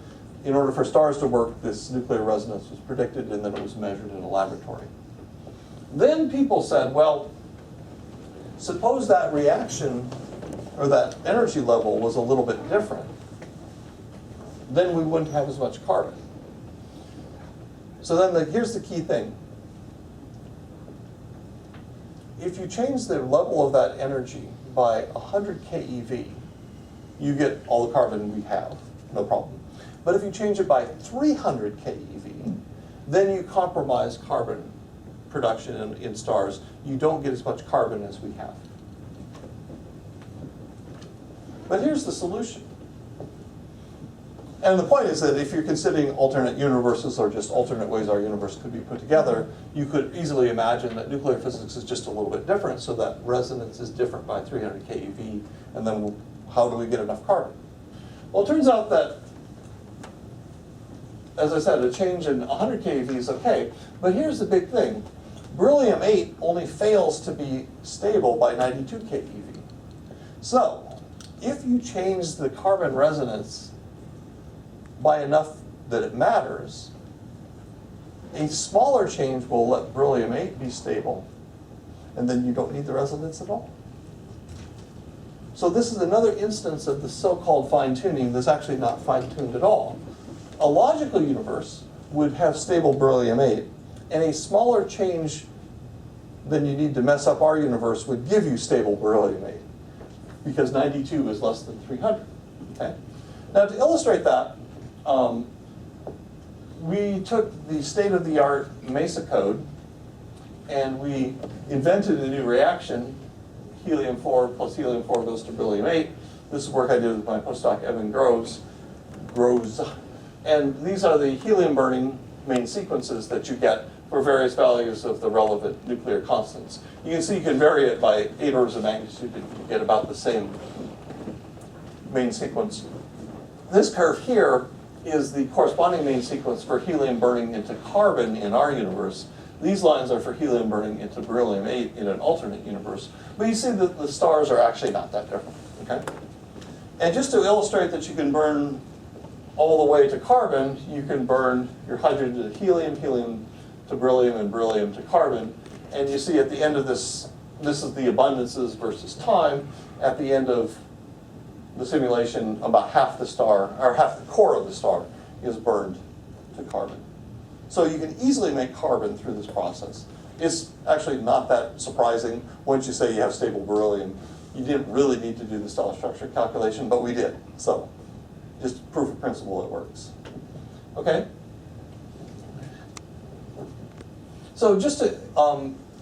in order for stars to work, this nuclear resonance was predicted, and then it was measured in a laboratory. Then people said, well, suppose that reaction, or that energy level was a little bit different. Then we wouldn't have as much carbon. So then here's the key thing. If you change the level of that energy by 100 keV, you get all the carbon we have, no problem. But if you change it by 300 keV, then you compromise carbon production in stars. You don't get as much carbon as we have. But here's the solution. And the point is that if you're considering alternate universes or just alternate ways our universe could be put together, you could easily imagine that nuclear physics is just a little bit different, so that resonance is different by 300 keV, and then how do we get enough carbon? Well, it turns out that, as I said, a change in 100 keV is okay, but here's the big thing. Beryllium-8 only fails to be stable by 92 keV. So, if you change the carbon resonance by enough that it matters, a smaller change will let beryllium-8 be stable, and then you don't need the resonance at all. So this is another instance of the so-called fine-tuning that's actually not fine-tuned at all. A logical universe would have stable beryllium-8, and a smaller change than you need to mess up our universe would give you stable beryllium-8, because 92 is less than 300. Okay? Now to illustrate that, we took the state-of-the-art MESA code and we invented a new reaction. Helium-4 plus helium-4 goes to beryllium-8. This is work I did with my postdoc Evan Groves. And these are the helium-burning main sequences that you get for various values of the relevant nuclear constants. You can see you can vary it by 8 orders of magnitude and you get about the same main sequence. This curve here is the corresponding main sequence for helium burning into carbon in our universe. These lines are for helium burning into beryllium-8 in an alternate universe. But you see that the stars are actually not that different. Okay? And just to illustrate that you can burn all the way to carbon, you can burn your hydrogen to helium, helium to beryllium, and beryllium to carbon. And you see at the end of this, this is the abundances versus time. At the end of the simulation, about half the star, or half the core of the star, is burned to carbon. So you can easily make carbon through this process. It's actually not that surprising once you say you have stable beryllium. You didn't really need to do the stellar structure calculation, but we did. So just proof of principle, it works. Okay? So just to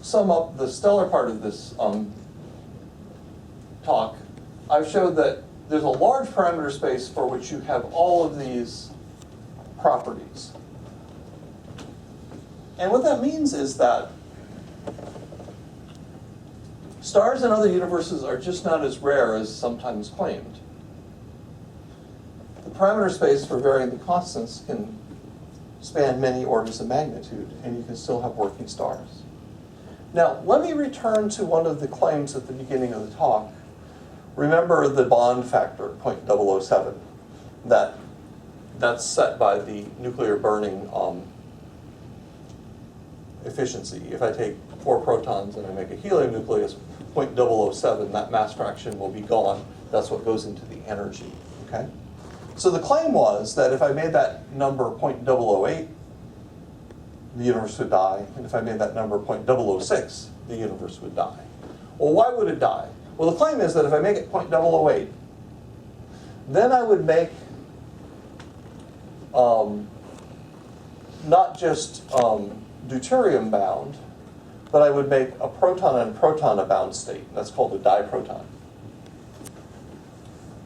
sum up the stellar part of this talk, I've showed that there's a large parameter space for which you have all of these properties. And what that means is that stars in other universes are just not as rare as sometimes claimed. The parameter space for varying the constants can span many orders of magnitude, and you can still have working stars. Now, let me return to one of the claims at the beginning of the talk. Remember the bond factor, 0.007, that's set by the nuclear burning efficiency. If I take 4 protons and I make a helium nucleus, 0.007, that mass fraction will be gone. That's what goes into the energy, okay? So the claim was that if I made that number 0.008, the universe would die, and if I made that number 0.006, the universe would die. Well, why would it die? Well, the claim is that if I make it 0.008, then I would make not just deuterium bound, but I would make a proton and proton bound state. That's called a diproton.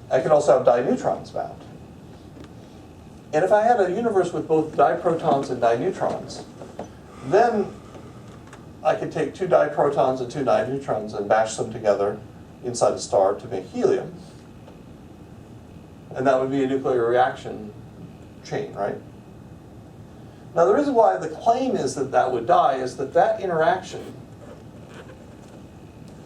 I could also have dineutrons bound. And if I had a universe with both diprotons and dineutrons, then I could take 2 diprotons and 2 dineutrons and bash them together inside a star to make helium. And that would be a nuclear reaction chain, right? Now, the reason why the claim is that that would die is that that interaction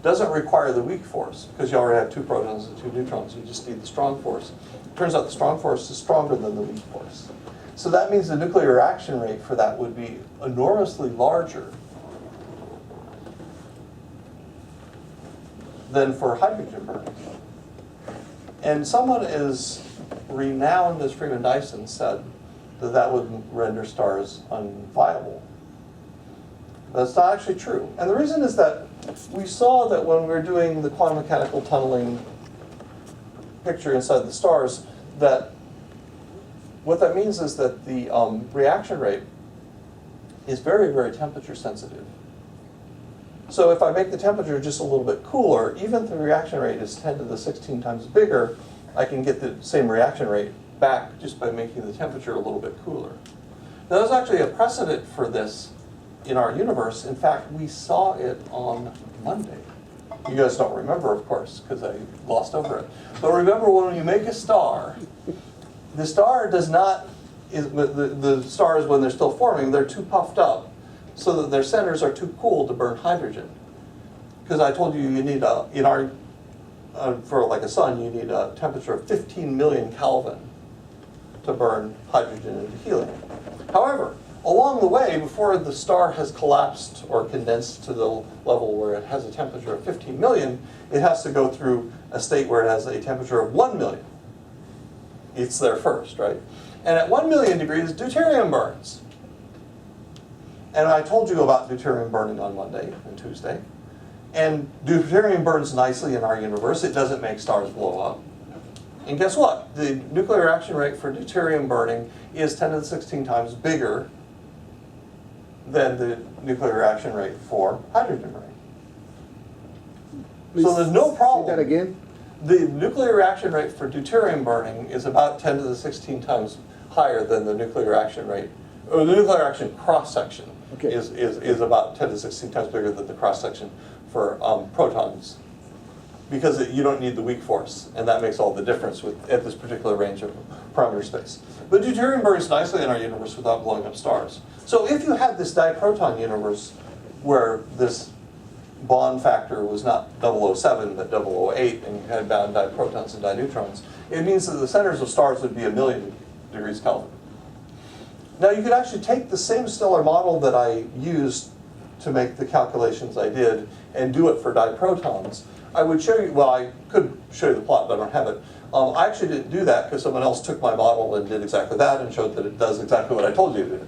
doesn't require the weak force, because you already have 2 protons and 2 neutrons. You just need the strong force. It turns out the strong force is stronger than the weak force. So that means the nuclear reaction rate for that would be enormously larger than for hydrogen burning. And someone as renowned as Freeman Dyson said that that would render stars unviable. That's not actually true. And the reason is that we saw that when we were doing the quantum mechanical tunneling picture inside the stars, that what that means is that the reaction rate is very, very temperature sensitive. So if I make the temperature just a little bit cooler, even if the reaction rate is 10 to the 16 times bigger, I can get the same reaction rate back just by making the temperature a little bit cooler. Now, there's actually a precedent for this in our universe. In fact, we saw it on Monday. You guys don't remember, of course, because I glossed over it. But remember, when you make a star, the star does not, the stars, when they're still forming, they're too puffed up so that their centers are too cool to burn hydrogen. Because I told you you need, for like a sun, you need a temperature of 15 million Kelvin to burn hydrogen into helium. However, along the way, before the star has collapsed or condensed to the level where it has a temperature of 15 million, it has to go through a state where it has a temperature of 1 million. It's there first, right? And at 1 million degrees, deuterium burns. And I told you about deuterium burning on Monday and Tuesday. And deuterium burns nicely in our universe. It doesn't make stars blow up. And guess what? The nuclear reaction rate for deuterium burning is 10 to the 16 times bigger than the nuclear reaction rate for hydrogen burning. So there's no problem. Say that again? The nuclear reaction rate for deuterium burning is about 10 to the 16 times higher than the nuclear reaction rate, or the nuclear reaction cross-section is about 10 to 16 times bigger than the cross-section for protons, because you don't need the weak force, and that makes all the difference at this particular range of parameter space. But deuterium burns nicely in our universe without blowing up stars. So if you had this diproton universe where this bond factor was not 007 but 008, and you had bound diprotons and dineutrons, it means that the centers of stars would be 1 million degrees Kelvin. Now you could actually take the same stellar model that I used to make the calculations I did and do it for diprotons. I would show you, well, I could show you the plot, but I don't have it. I actually didn't do that because someone else took my model and did exactly that and showed that it does exactly what I told you to do,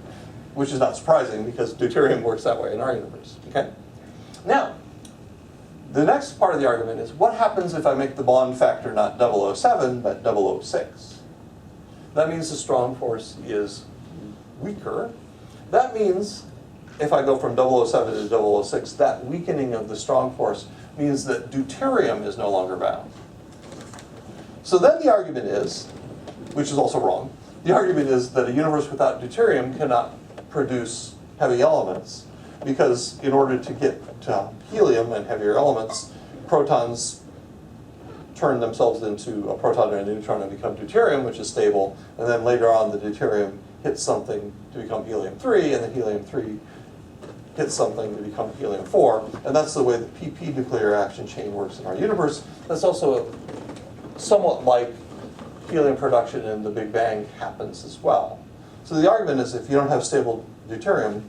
which is not surprising because deuterium works that way in our universe, okay? Now, the next part of the argument is what happens if I make the bond factor not 007 but 006? That means the strong force is weaker. That means if I go from 007 to 006, that weakening of the strong force means that deuterium is no longer bound. So then the argument is, which is also wrong, the argument is that a universe without deuterium cannot produce heavy elements, because in order to get to helium and heavier elements, protons turn themselves into a proton and a neutron and become deuterium, which is stable, and then later on the deuterium hits something to become helium-3, and the helium-3 hits something to become helium-4, and that's the way the PP nuclear reaction chain works in our universe. That's also somewhat like helium production in the Big Bang happens as well. So the argument is if you don't have stable deuterium,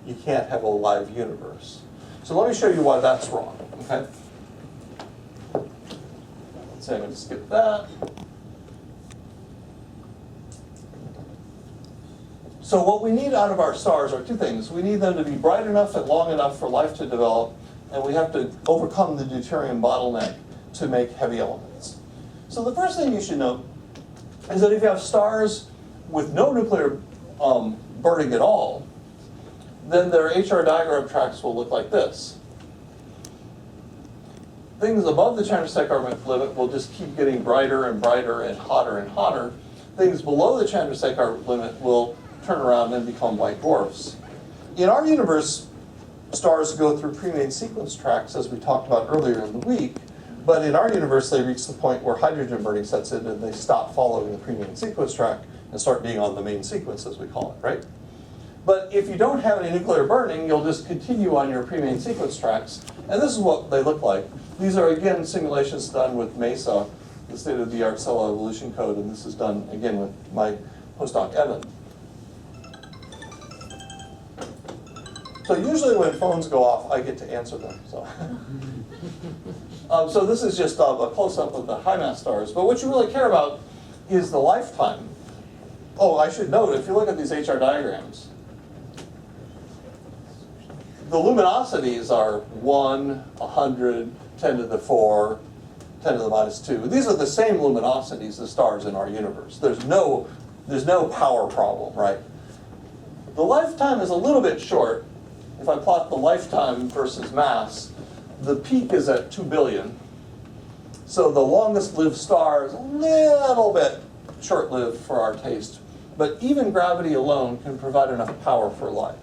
you can't have a live universe. So let me show you why that's wrong, okay? Let's say I'm going to skip that. So what we need out of our stars are two things. We need them to be bright enough and long enough for life to develop, and we have to overcome the deuterium bottleneck to make heavy elements. So the first thing you should know is that if you have stars with no nuclear burning at all, then their HR diagram tracks will look like this. Things above the Chandrasekhar limit will just keep getting brighter and brighter and hotter and hotter. Things below the Chandrasekhar limit will turn around and become white dwarfs. In our universe, stars go through pre-main sequence tracks, as we talked about earlier in the week, but in our universe, they reach the point where hydrogen burning sets in and they stop following the pre-main sequence track and start being on the main sequence, as we call it, right? But if you don't have any nuclear burning, you'll just continue on your pre-main sequence tracks, and this is what they look like. These are, again, simulations done with MESA, the state-of-the-art cell evolution code, and this is done, again, with my postdoc, Evan. So usually when phones go off, I get to answer them. So, so this is just a close-up of the high-mass stars. But what you really care about is the lifetime. Oh, I should note, if you look at these HR diagrams, the luminosities are 1, 100, 10 to the 4, 10 to the minus 2. These are the same luminosities as stars in our universe. There's no power problem, right? The lifetime is a little bit short. If I plot the lifetime versus mass, the peak is at 2 billion. So the longest lived star is a little bit short-lived for our taste. But even gravity alone can provide enough power for life.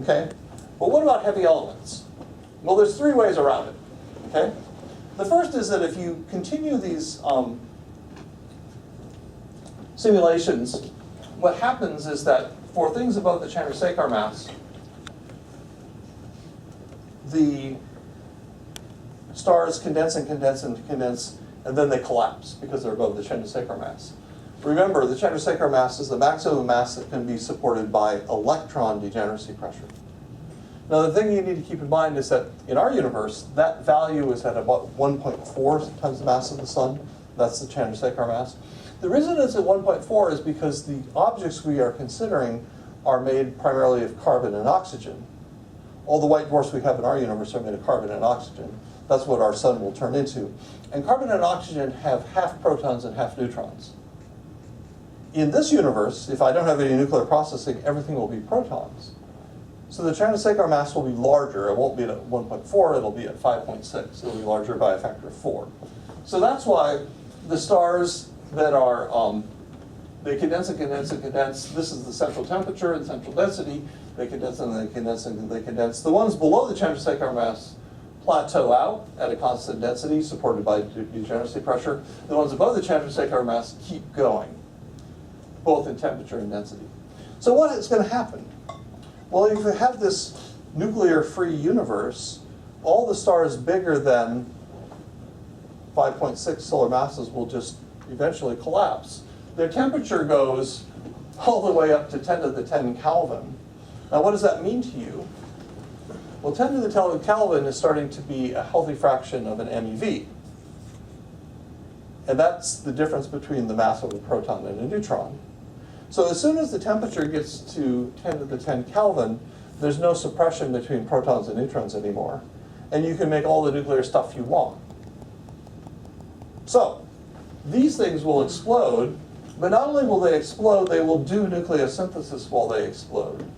Okay? But what about heavy elements? Well, there's 3 ways around it. Okay? The first is that if you continue these simulations, what happens is that for things above the Chandrasekhar mass, the stars condense and condense and condense, and then they collapse because they're above the Chandrasekhar mass. Remember, the Chandrasekhar mass is the maximum mass that can be supported by electron degeneracy pressure. Now, the thing you need to keep in mind is that in our universe, that value is at about 1.4 times the mass of the sun. That's the Chandrasekhar mass. The reason it's at 1.4 is because the objects we are considering are made primarily of carbon and oxygen. All the white dwarfs we have in our universe are made of carbon and oxygen. That's what our sun will turn into. And carbon and oxygen have half protons and half neutrons. In this universe, if I don't have any nuclear processing, everything will be protons. So the Chandrasekhar mass will be larger. It won't be at 1.4, it'll be at 5.6. It'll be larger by a factor of 4. So that's why the stars that are, they condense and condense and condense. This is the central temperature and central density. They condense and they condense and they condense. The ones below the Chandrasekhar mass plateau out at a constant density supported by degeneracy pressure. The ones above the Chandrasekhar mass keep going, both in temperature and density. So what is going to happen? Well, if you have this nuclear-free universe, all the stars bigger than 5.6 solar masses will just eventually collapse. Their temperature goes all the way up to 10 to the 10 Kelvin. Now, what does that mean to you? Well, 10 to the 10 Kelvin is starting to be a healthy fraction of an MeV. And that's the difference between the mass of a proton and a neutron. So as soon as the temperature gets to 10 to the 10 Kelvin, there's no suppression between protons and neutrons anymore. And you can make all the nuclear stuff you want. So these things will explode, but not only will they explode, they will do nucleosynthesis while they explode.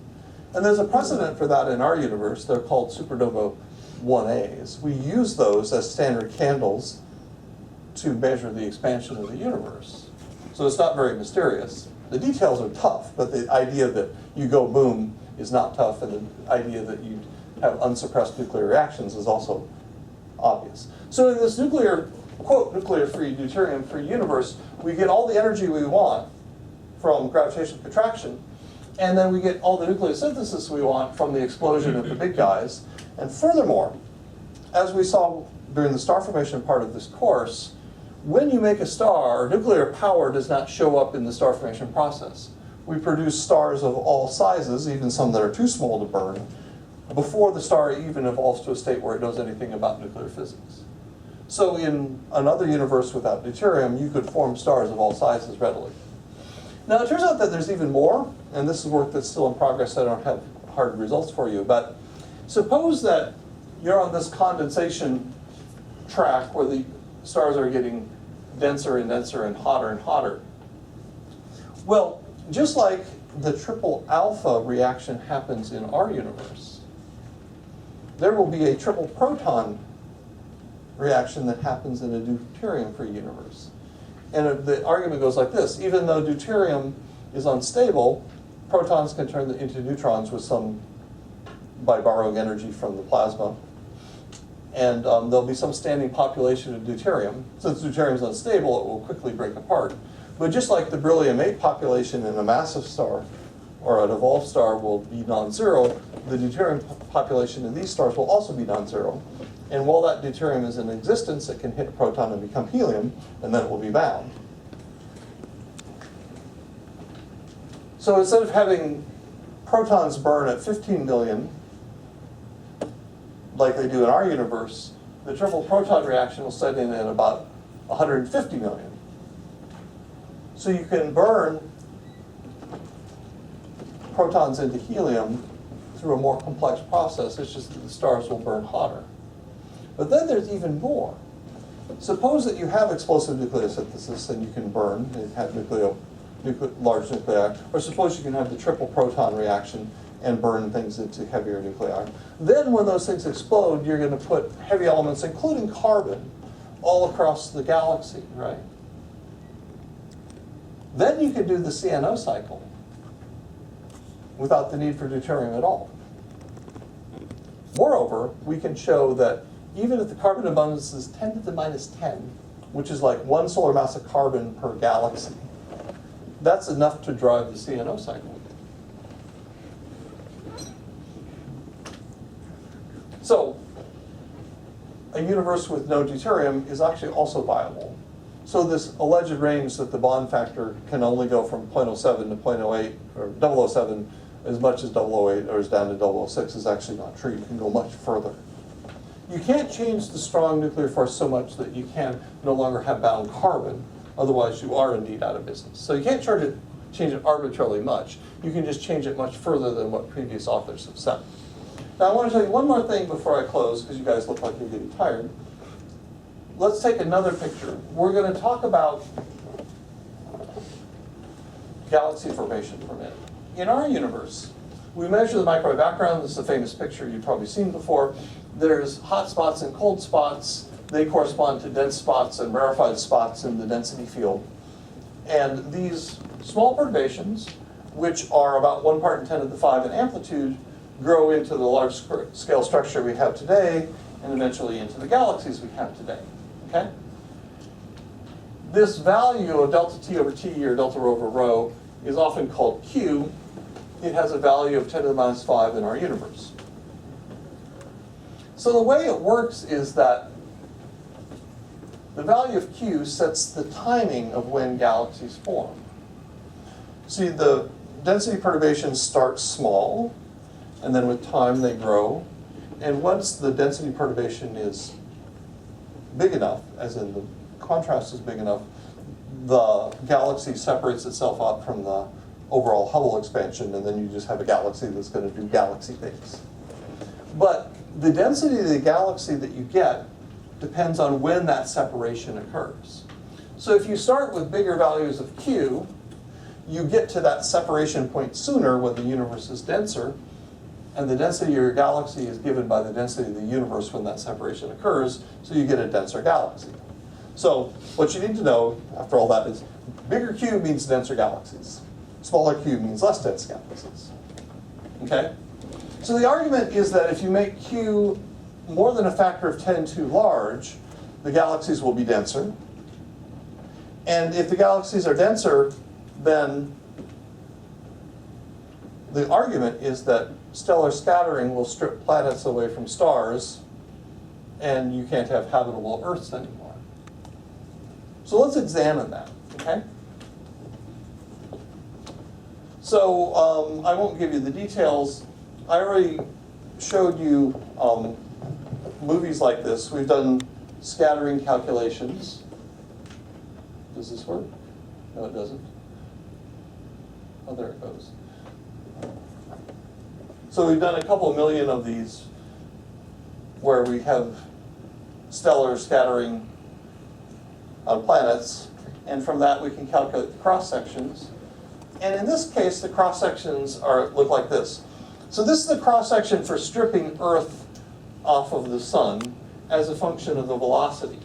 And there's a precedent for that in our universe. They're called supernova 1As. We use those as standard candles to measure the expansion of the universe. So it's not very mysterious. The details are tough, but the idea that you go boom is not tough, and the idea that you have unsuppressed nuclear reactions is also obvious. So in this nuclear, quote, nuclear-free, deuterium-free universe, we get all the energy we want from gravitational contraction, and then we get all the nucleosynthesis we want from the explosion of the big guys. And furthermore, as we saw during the star formation part of this course, when you make a star, nuclear power does not show up in the star formation process. we produce stars of all sizes, even some that are too small to burn, before the star even evolves to a state where it knows anything about nuclear physics. So in another universe without deuterium, you could form stars of all sizes readily. Now it turns out that there's even more, and this is work that's still in progress, so I don't have hard results for you, but suppose that you're on this condensation track where the stars are getting denser and denser and hotter. Well, just like the triple alpha reaction happens in our universe, there will be a triple proton reaction that happens in a deuterium-free universe. And the argument goes like this: even though deuterium is unstable, protons can turn into neutrons by borrowing energy from the plasma. And there'll be some standing population of deuterium. Since deuterium is unstable, it will quickly break apart. But just like the beryllium-8 population in a massive star or an evolved star will be non-zero, the deuterium population in these stars will also be non-zero. And while that deuterium is in existence, it can hit a proton and become helium, and then it will be bound. So instead of having protons burn at 15 million, like they do in our universe, the triple proton reaction will set in at about 150 million. So you can burn protons into helium through a more complex process. It's just that the stars will burn hotter. But then there's even more. Suppose that you have explosive nucleosynthesis and you can burn and have large nuclei, or suppose you can have the triple proton reaction and burn things into heavier nuclei. Then when those things explode, you're going to put heavy elements, including carbon, all across the galaxy, right? Then you can do the CNO cycle without the need for deuterium at all. Moreover, we can show that even if the carbon abundance is 10 to the minus 10, which is like 1 solar mass of carbon per galaxy, that's enough to drive the CNO cycle. So, a universe with no deuterium is actually also viable. So this alleged range that the bond factor can only go from 0.07 to 0.08, or 007, as much as 008, or as down to 006 is actually not true. You can go much further. You can't change the strong nuclear force so much that you can no longer have bound carbon. Otherwise, you are indeed out of business. So you can't change it arbitrarily much. You can just change it much further than what previous authors have said. Now, I want to tell you one more thing before I close, because you guys look like you're getting tired. Let's take another picture. We're going to talk about galaxy formation for a minute. In our universe, we measure the microwave background. This is a famous picture you've probably seen before. There's hot spots and cold spots. They correspond to dense spots and rarefied spots in the density field. And these small perturbations, which are about 1 part in 10 to the 5 in amplitude, grow into the large scale structure we have today, and eventually into the galaxies we have today. Okay? This value of delta T over T, or delta rho over rho, is often called Q. It has a value of 10 to the minus 5 in our universe. So the way it works is that the value of Q sets the timing of when galaxies form. See, the density perturbations start small, and then with time they grow. And once the density perturbation is big enough, as in the contrast is big enough, the galaxy separates itself out from the overall Hubble expansion, and then you just have a galaxy that's going to do galaxy things. But the density of the galaxy that you get depends on when that separation occurs. So if you start with bigger values of Q, you get to that separation point sooner when the universe is denser, and the density of your galaxy is given by the density of the universe when that separation occurs, so you get a denser galaxy. So what you need to know, after all that, is bigger Q means denser galaxies. Smaller Q means less dense galaxies. Okay? So the argument is that if you make Q more than a factor of 10 too large, the galaxies will be denser. And if the galaxies are denser, then the argument is that stellar scattering will strip planets away from stars, and you can't have habitable Earths anymore. So let's examine that, okay? So I won't give you the details. I already showed you movies like this. We've done scattering calculations. Does this work? No, it doesn't. Oh, there it goes. So we've done a couple million of these where we have stellar scattering on planets, and from that we can calculate the cross sections. And in this case, the cross sections look like this. So this is the cross section for stripping Earth off of the sun as a function of the velocity.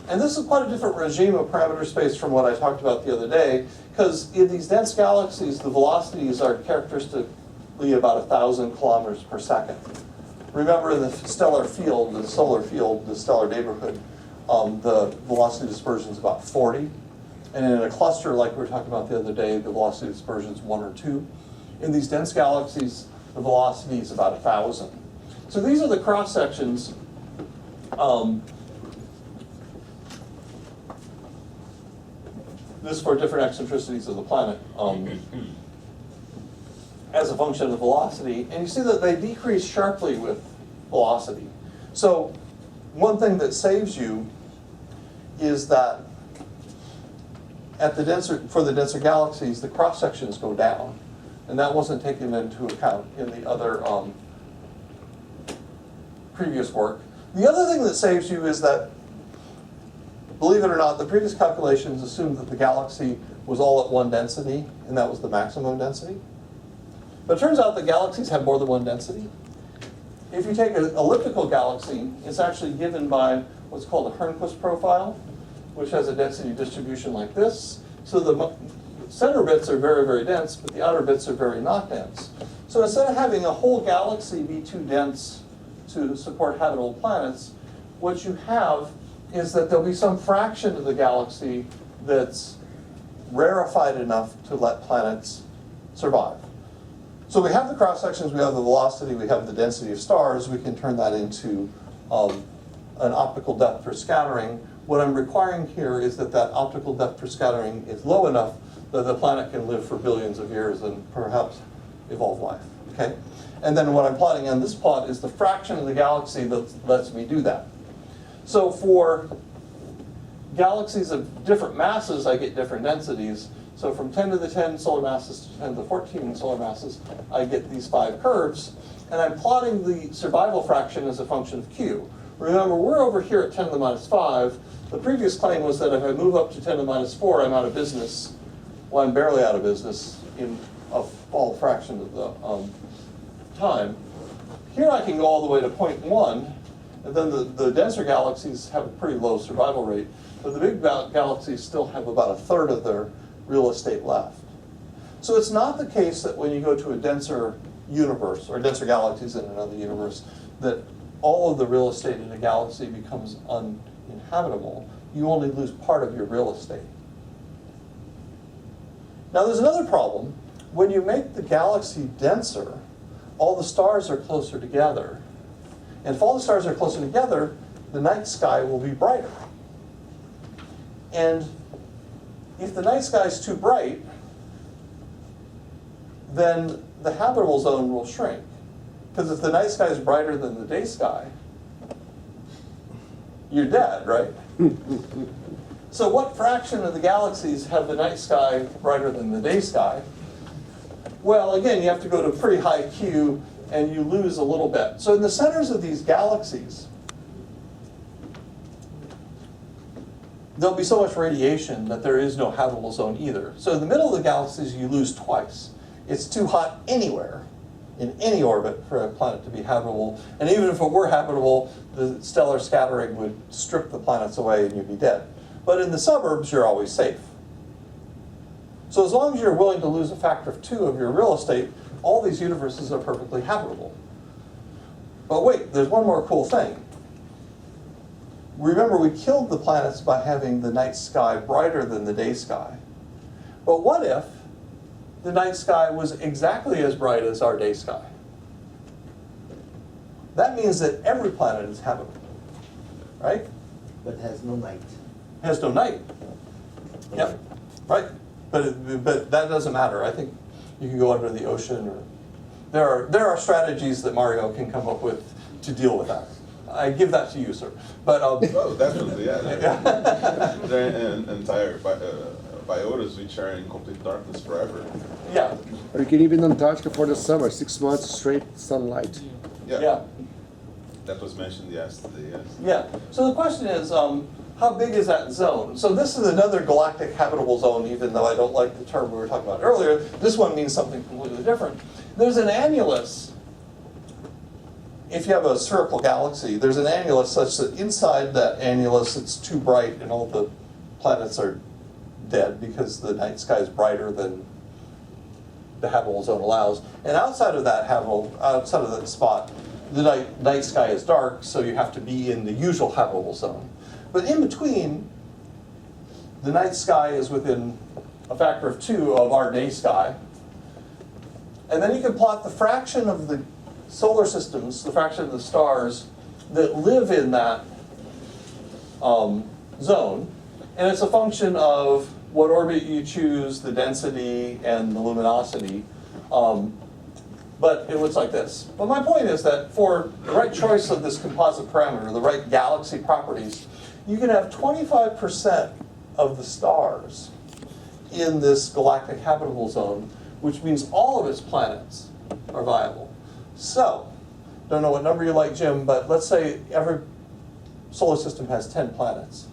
And this is quite a different regime of parameter space from what I talked about the other day, because in these dense galaxies, the velocities are characteristically about 1,000 kilometers per second. Remember, in the stellar field, the solar field, the stellar neighborhood, the velocity dispersion is about 40. And in a cluster like we were talking about the other day, the velocity dispersion is 1 or 2. In these dense galaxies, the velocity is about 1,000. So these are the cross sections. This for different eccentricities of the planet as a function of the velocity. And you see that they decrease sharply with velocity. So one thing that saves you is that for the denser galaxies, the cross sections go down. And that wasn't taken into account in the other previous work. The other thing that saves you is that, believe it or not, the previous calculations assumed that the galaxy was all at one density, and that was the maximum density. But it turns out that galaxies have more than one density. If you take an elliptical galaxy, it's actually given by what's called a Hernquist profile, which has a density distribution like this. So the center bits are very, very dense, but the outer bits are very not dense. So instead of having a whole galaxy be too dense to support habitable planets, what you have is that there'll be some fraction of the galaxy that's rarefied enough to let planets survive. So we have the cross sections, we have the velocity, we have the density of stars. We can turn that into an optical depth for scattering. What I'm requiring here is that that optical depth for scattering is low enough that the planet can live for billions of years and perhaps evolve life. Okay? And then what I'm plotting on this plot is the fraction of the galaxy that lets me do that. So for galaxies of different masses, I get different densities. So from 10 to the 10 solar masses to 10 to the 14 solar masses, I get these 5 curves. And I'm plotting the survival fraction as a function of Q. Remember, we're over here at 10 to the minus 5. The previous claim was that if I move up to 10 to the minus 4, I'm out of business. Well, I'm barely out of business in a small fraction of the time. Here I can go all the way to 0.1. And then the denser galaxies have a pretty low survival rate. But the big galaxies still have about a third of their real estate left. So it's not the case that when you go to a denser universe, or denser galaxies in another universe, that all of the real estate in a galaxy becomes uninhabitable. You only lose part of your real estate. Now there's another problem. When you make the galaxy denser, all the stars are closer together. And if all the stars are closer together, the night sky will be brighter. And if the night sky is too bright, then the habitable zone will shrink. Because if the night sky is brighter than the day sky, you're dead, right? So what fraction of the galaxies have the night sky brighter than the day sky? Well, again, you have to go to a pretty high Q, and you lose a little bit. So in the centers of these galaxies, there'll be so much radiation that there is no habitable zone either. So in the middle of the galaxies, you lose twice. It's too hot anywhere, in any orbit, for a planet to be habitable. And even if it were habitable, the stellar scattering would strip the planets away and you'd be dead. But in the suburbs, you're always safe. So as long as you're willing to lose a factor of 2 of your real estate, all these universes are perfectly habitable. But wait, there's one more cool thing. Remember, we killed the planets by having the night sky brighter than the day sky. But what if the night sky was exactly as bright as our day sky? That means that every planet is habitable, right? But has no night. It has no night. Yep, right. But that doesn't matter. I think You can go under the ocean, or there are strategies that Mario can come up with to deal with that. I give that to you, sir. But Oh, definitely, yeah. There are entire biotas which are in complete darkness forever. yeah, Or you can even Antarctica for the summer, 6 months straight sunlight. yeah. That was mentioned yesterday, yes. Yeah, so the question is, how big is that zone? So this is another galactic habitable zone, even though I don't like the term we were talking about earlier. This one means something completely different. There's an annulus. If you have a spherical galaxy, there's an annulus such that inside that annulus it's too bright and all the planets are dead because the night sky is brighter than the habitable zone allows. And outside of that outside of that spot, the night sky is dark, so you have to be in the usual habitable zone. But in between, the night sky is within a factor of 2 of our day sky. And then you can plot the fraction of the solar systems, the fraction of the stars that live in that zone. And it's a function of what orbit you choose, the density, and the luminosity. But it looks like this. But my point is that for the right choice of this composite parameter, the right galaxy properties, you can have 25% of the stars in this galactic habitable zone, which means all of its planets are viable. So, don't know what number you like, Jim, but let's say every solar system has 10 planets.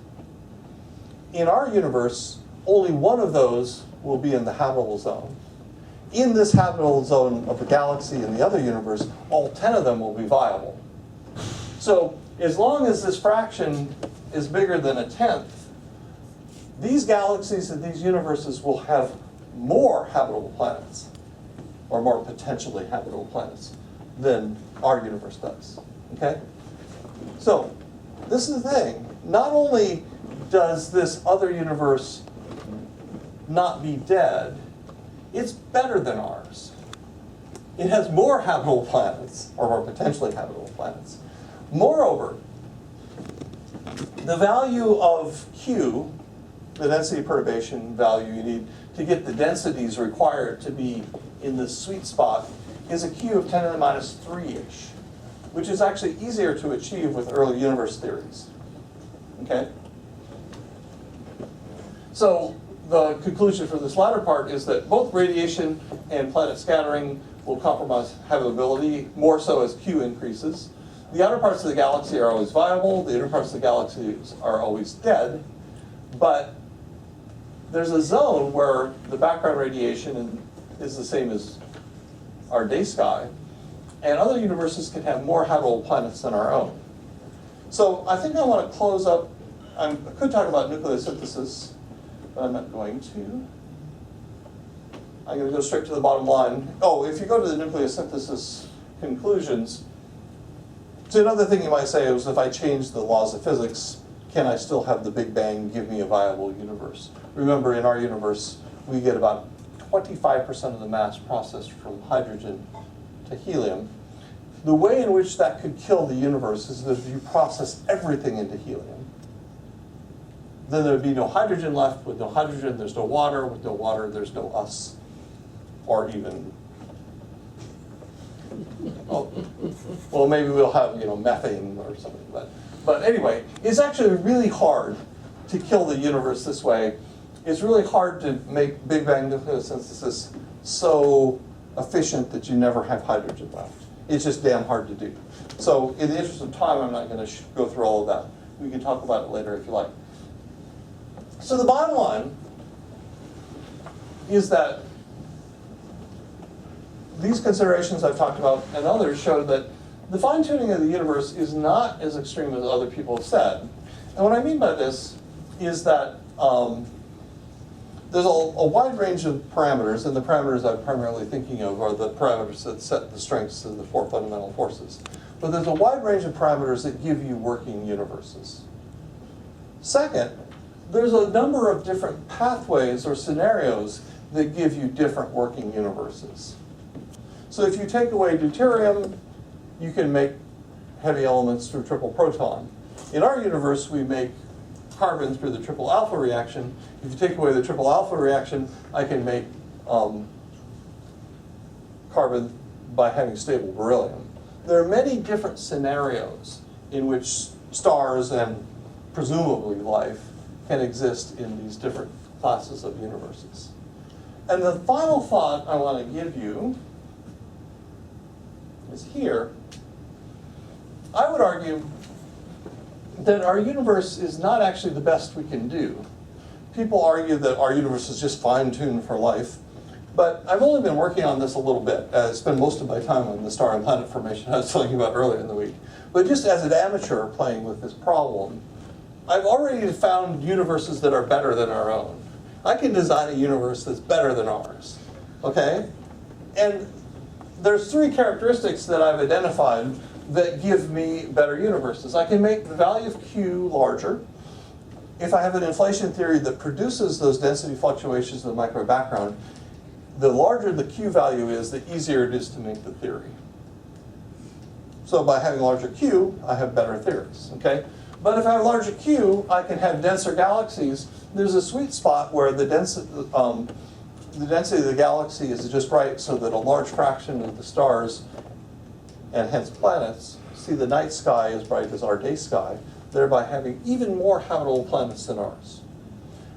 In our universe, only one of those will be in the habitable zone. In this habitable zone of the galaxy in the other universe, all 10 of them will be viable. So, as long as this fraction is bigger than 1/10, these galaxies and these universes will have more habitable planets, or more potentially habitable planets, than our universe does. Okay? So, this is the thing. Not only does this other universe not be dead, it's better than ours. It has more habitable planets, or more potentially habitable planets. Moreover, the value of Q, the density perturbation value you need to get the densities required to be in this sweet spot, is a Q of 10 to the minus 3-ish, which is actually easier to achieve with early universe theories. Okay? So the conclusion for this latter part is that both radiation and planet scattering will compromise habitability, more so as Q increases. The outer parts of the galaxy are always viable, the inner parts of the galaxies are always dead, but there's a zone where the background radiation is the same as our day sky, and other universes can have more habitable planets than our own. So I think I want to close up. I could talk about nucleosynthesis, but I'm not going to. I'm going to go straight to the bottom line. Oh, if you go to the nucleosynthesis conclusions, so another thing you might say is, if I change the laws of physics, can I still have the Big Bang give me a viable universe? Remember, in our universe, we get about 25% of the mass processed from hydrogen to helium. The way in which that could kill the universe is that if you process everything into helium, then there would be no hydrogen left. With no hydrogen, there's no water. With no water, there's no us, or even, oh, well, maybe we'll have, methane or something. But anyway, it's actually really hard to kill the universe this way. It's really hard to make Big Bang nucleosynthesis so efficient that you never have hydrogen left. It's just damn hard to do. So in the interest of time, I'm not going to go through all of that. We can talk about it later if you like. So the bottom line is that these considerations I've talked about and others show that the fine-tuning of the universe is not as extreme as other people have said. And what I mean by this is that there's a wide range of parameters, and the parameters I'm primarily thinking of are the parameters that set the strengths of the 4 fundamental forces. But there's a wide range of parameters that give you working universes. Second, there's a number of different pathways or scenarios that give you different working universes. So if you take away deuterium, you can make heavy elements through triple proton. In our universe, we make carbon through the triple alpha reaction. If you take away the triple alpha reaction, I can make carbon by having stable beryllium. There are many different scenarios in which stars and presumably life can exist in these different classes of universes. And the final thought I want to give you is here. I would argue that our universe is not actually the best we can do. People argue that our universe is just fine-tuned for life, but I've only been working on this a little bit. I spend most of my time on the star and planet formation I was telling you about earlier in the week. But just as an amateur playing with this problem, I've already found universes that are better than our own. I can design a universe that's better than ours, okay? And there's three characteristics that I've identified that give me better universes. I can make the value of Q larger. If I have an inflation theory that produces those density fluctuations in the microwave background, the larger the Q value is, the easier it is to make the theory. So by having larger Q, I have better theories, okay? But if I have larger Q, I can have denser galaxies. There's a sweet spot where the density of the galaxy is just right so that a large fraction of the stars, and hence planets, see the night sky as bright as our day sky, thereby having even more habitable planets than ours.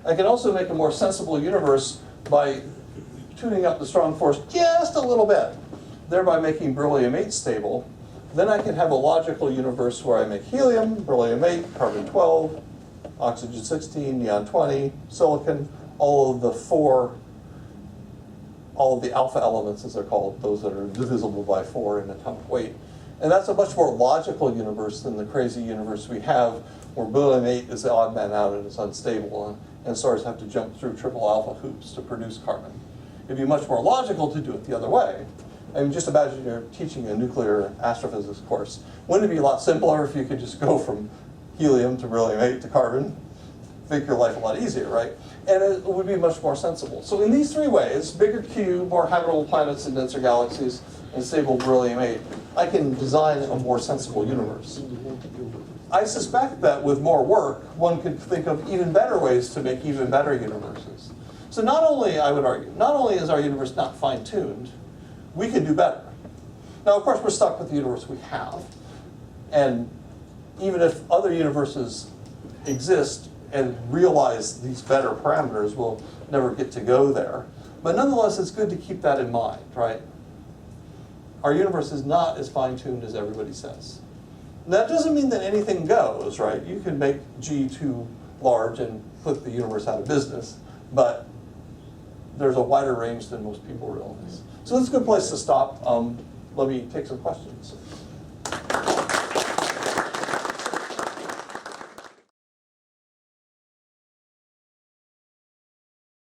I can also make a more sensible universe by tuning up the strong force just a little bit, thereby making beryllium-8 stable. Then I can have a logical universe where I make helium, beryllium-8, carbon-12, oxygen-16, neon-20, silicon, all of the alpha elements, as they're called, those that are divisible by 4 in atomic weight. And that's a much more logical universe than the crazy universe we have, where beryllium-8 is the odd man out and it's unstable, and stars have to jump through triple alpha hoops to produce carbon. It'd be much more logical to do it the other way. I mean, just imagine you're teaching a nuclear astrophysics course. Wouldn't it be a lot simpler if you could just go from helium to beryllium-8 to carbon? Make your life a lot easier, right? And it would be much more sensible. So in these three ways, bigger Q, more habitable planets and denser galaxies, and stable beryllium-8, I can design a more sensible universe. I suspect that with more work, one could think of even better ways to make even better universes. So not only, I would argue, not only is our universe not fine-tuned, we can do better. Now, of course, we're stuck with the universe we have. And even if other universes exist and realize these better parameters, we'll never get to go there. But nonetheless, it's good to keep that in mind, right? Our universe is not as fine-tuned as everybody says. That doesn't mean that anything goes, right? You can make G too large and put the universe out of business, but there's a wider range than most people realize. So that's a good place to stop. Let me take some questions.